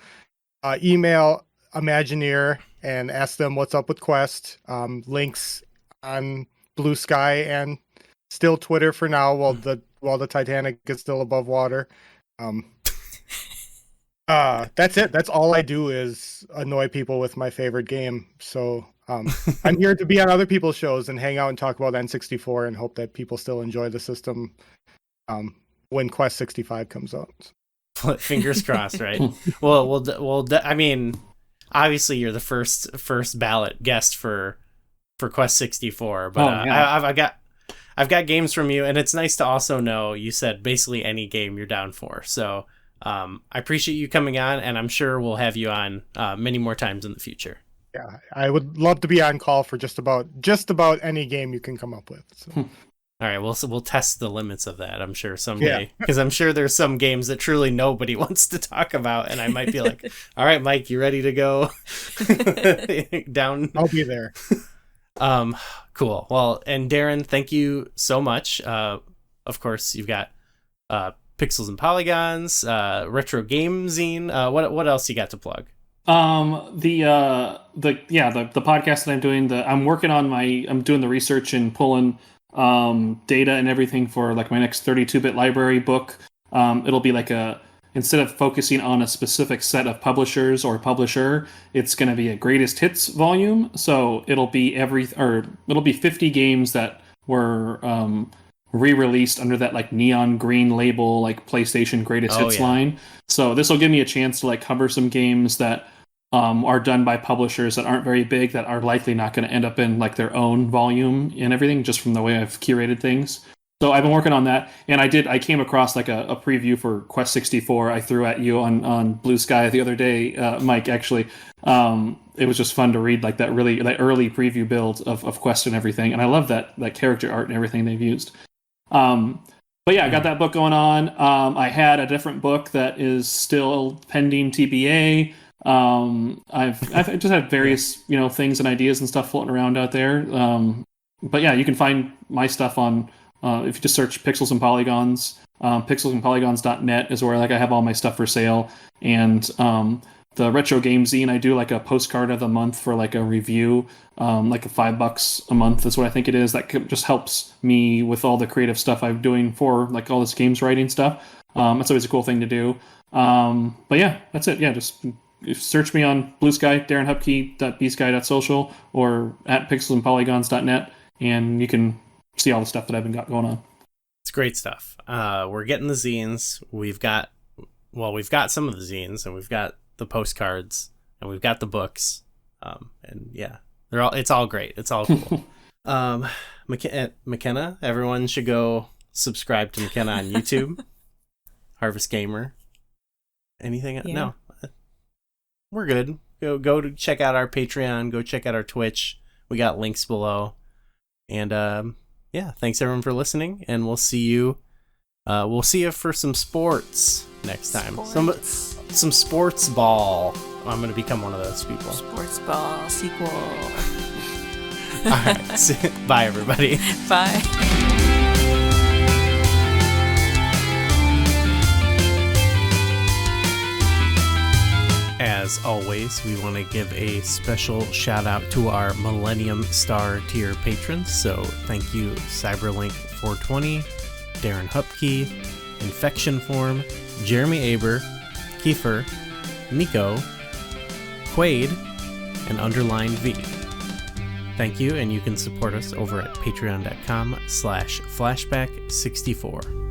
email Imagineer and ask them what's up with Quest, links on Blue Sky and still Twitter for now while the Titanic is still above water. That's it. That's all I do is annoy people with my favorite game. So I'm here to be on other people's shows and hang out and talk about N64 and hope that people still enjoy the system when Quest 65 comes out. Fingers crossed, right? Well, I mean, obviously you're the first ballot guest for Quest 64, but I've got games from you, and it's nice to also know you said basically any game you're down for. So I appreciate you coming on, and I'm sure we'll have you on many more times in the future. Yeah, I would love to be on call for just about any game you can come up with. So. All right, we'll test the limits of that, I'm sure, someday. Because I'm sure there's some games that truly nobody wants to talk about, and I might be like, all right, Mike, you ready to go down? I'll be there. Cool. Well, and Darren, thank you so much. Of course, you've got Pixels and Polygons, Retro Game Zine. What else you got to plug? The podcast that I'm doing, I'm doing the research and pulling data and everything for like my next 32-bit library book. It'll be like instead of focusing on a specific set of publishers or publisher, it's going to be a greatest hits volume. So it'll be 50 games that were re-released under that like neon green label, like PlayStation greatest hits line. So this will give me a chance to like cover some games that are done by publishers that aren't very big, that are likely not going to end up in like their own volume and everything, just from the way I've curated things. So I've been working on that, and I came across like a preview for Quest 64 I threw at you on Blue Sky the other day, Mike, actually. It was just fun to read like that early preview build of Quest and everything, and I love that character art and everything they've used. But yeah, I got that book going on. I had a different book that is still pending TBA. I've just had various things and ideas and stuff floating around out there. But yeah, you can find my stuff on if you just search Pixels and Polygons. Pixelsandpolygons.net is where like I have all my stuff for sale. And the Retro Game Zine, I do like a postcard of the month for like a review, like $5 a month is what I think it is. That just helps me with all the creative stuff I'm doing for like all this games writing stuff. That's always a cool thing to do. But yeah, that's it. Yeah, just search me on Blue Sky, darrenhupke.bsky.social, or at pixelsandpolygons.net, and you can see all the stuff that I've got going on. It's great stuff. We're getting the zines. We've got some of the zines, and we've got the postcards, and we've got the books. And yeah, it's all great. It's all cool. McKenna, everyone should go subscribe to McKenna on YouTube. Harvest Gamer. Anything? Yeah. No. We're good. Go to check out our Patreon. Go check out our Twitch. We got links below. And yeah, thanks everyone for listening. And we'll see you. We'll see you for some sports next time. Some sports ball. I'm gonna become one of those people. Sports ball sequel. All right. Bye, everybody. Bye. As always, we want to give a special shout out to our Millennium Star tier patrons. So thank you, Cyberlink420, Darren Hupke, Infection Form, Jeremy Aber, Kiefer, Nico, Quaid, and Underline V. Thank you, and you can support us over at patreon.com/flashback64.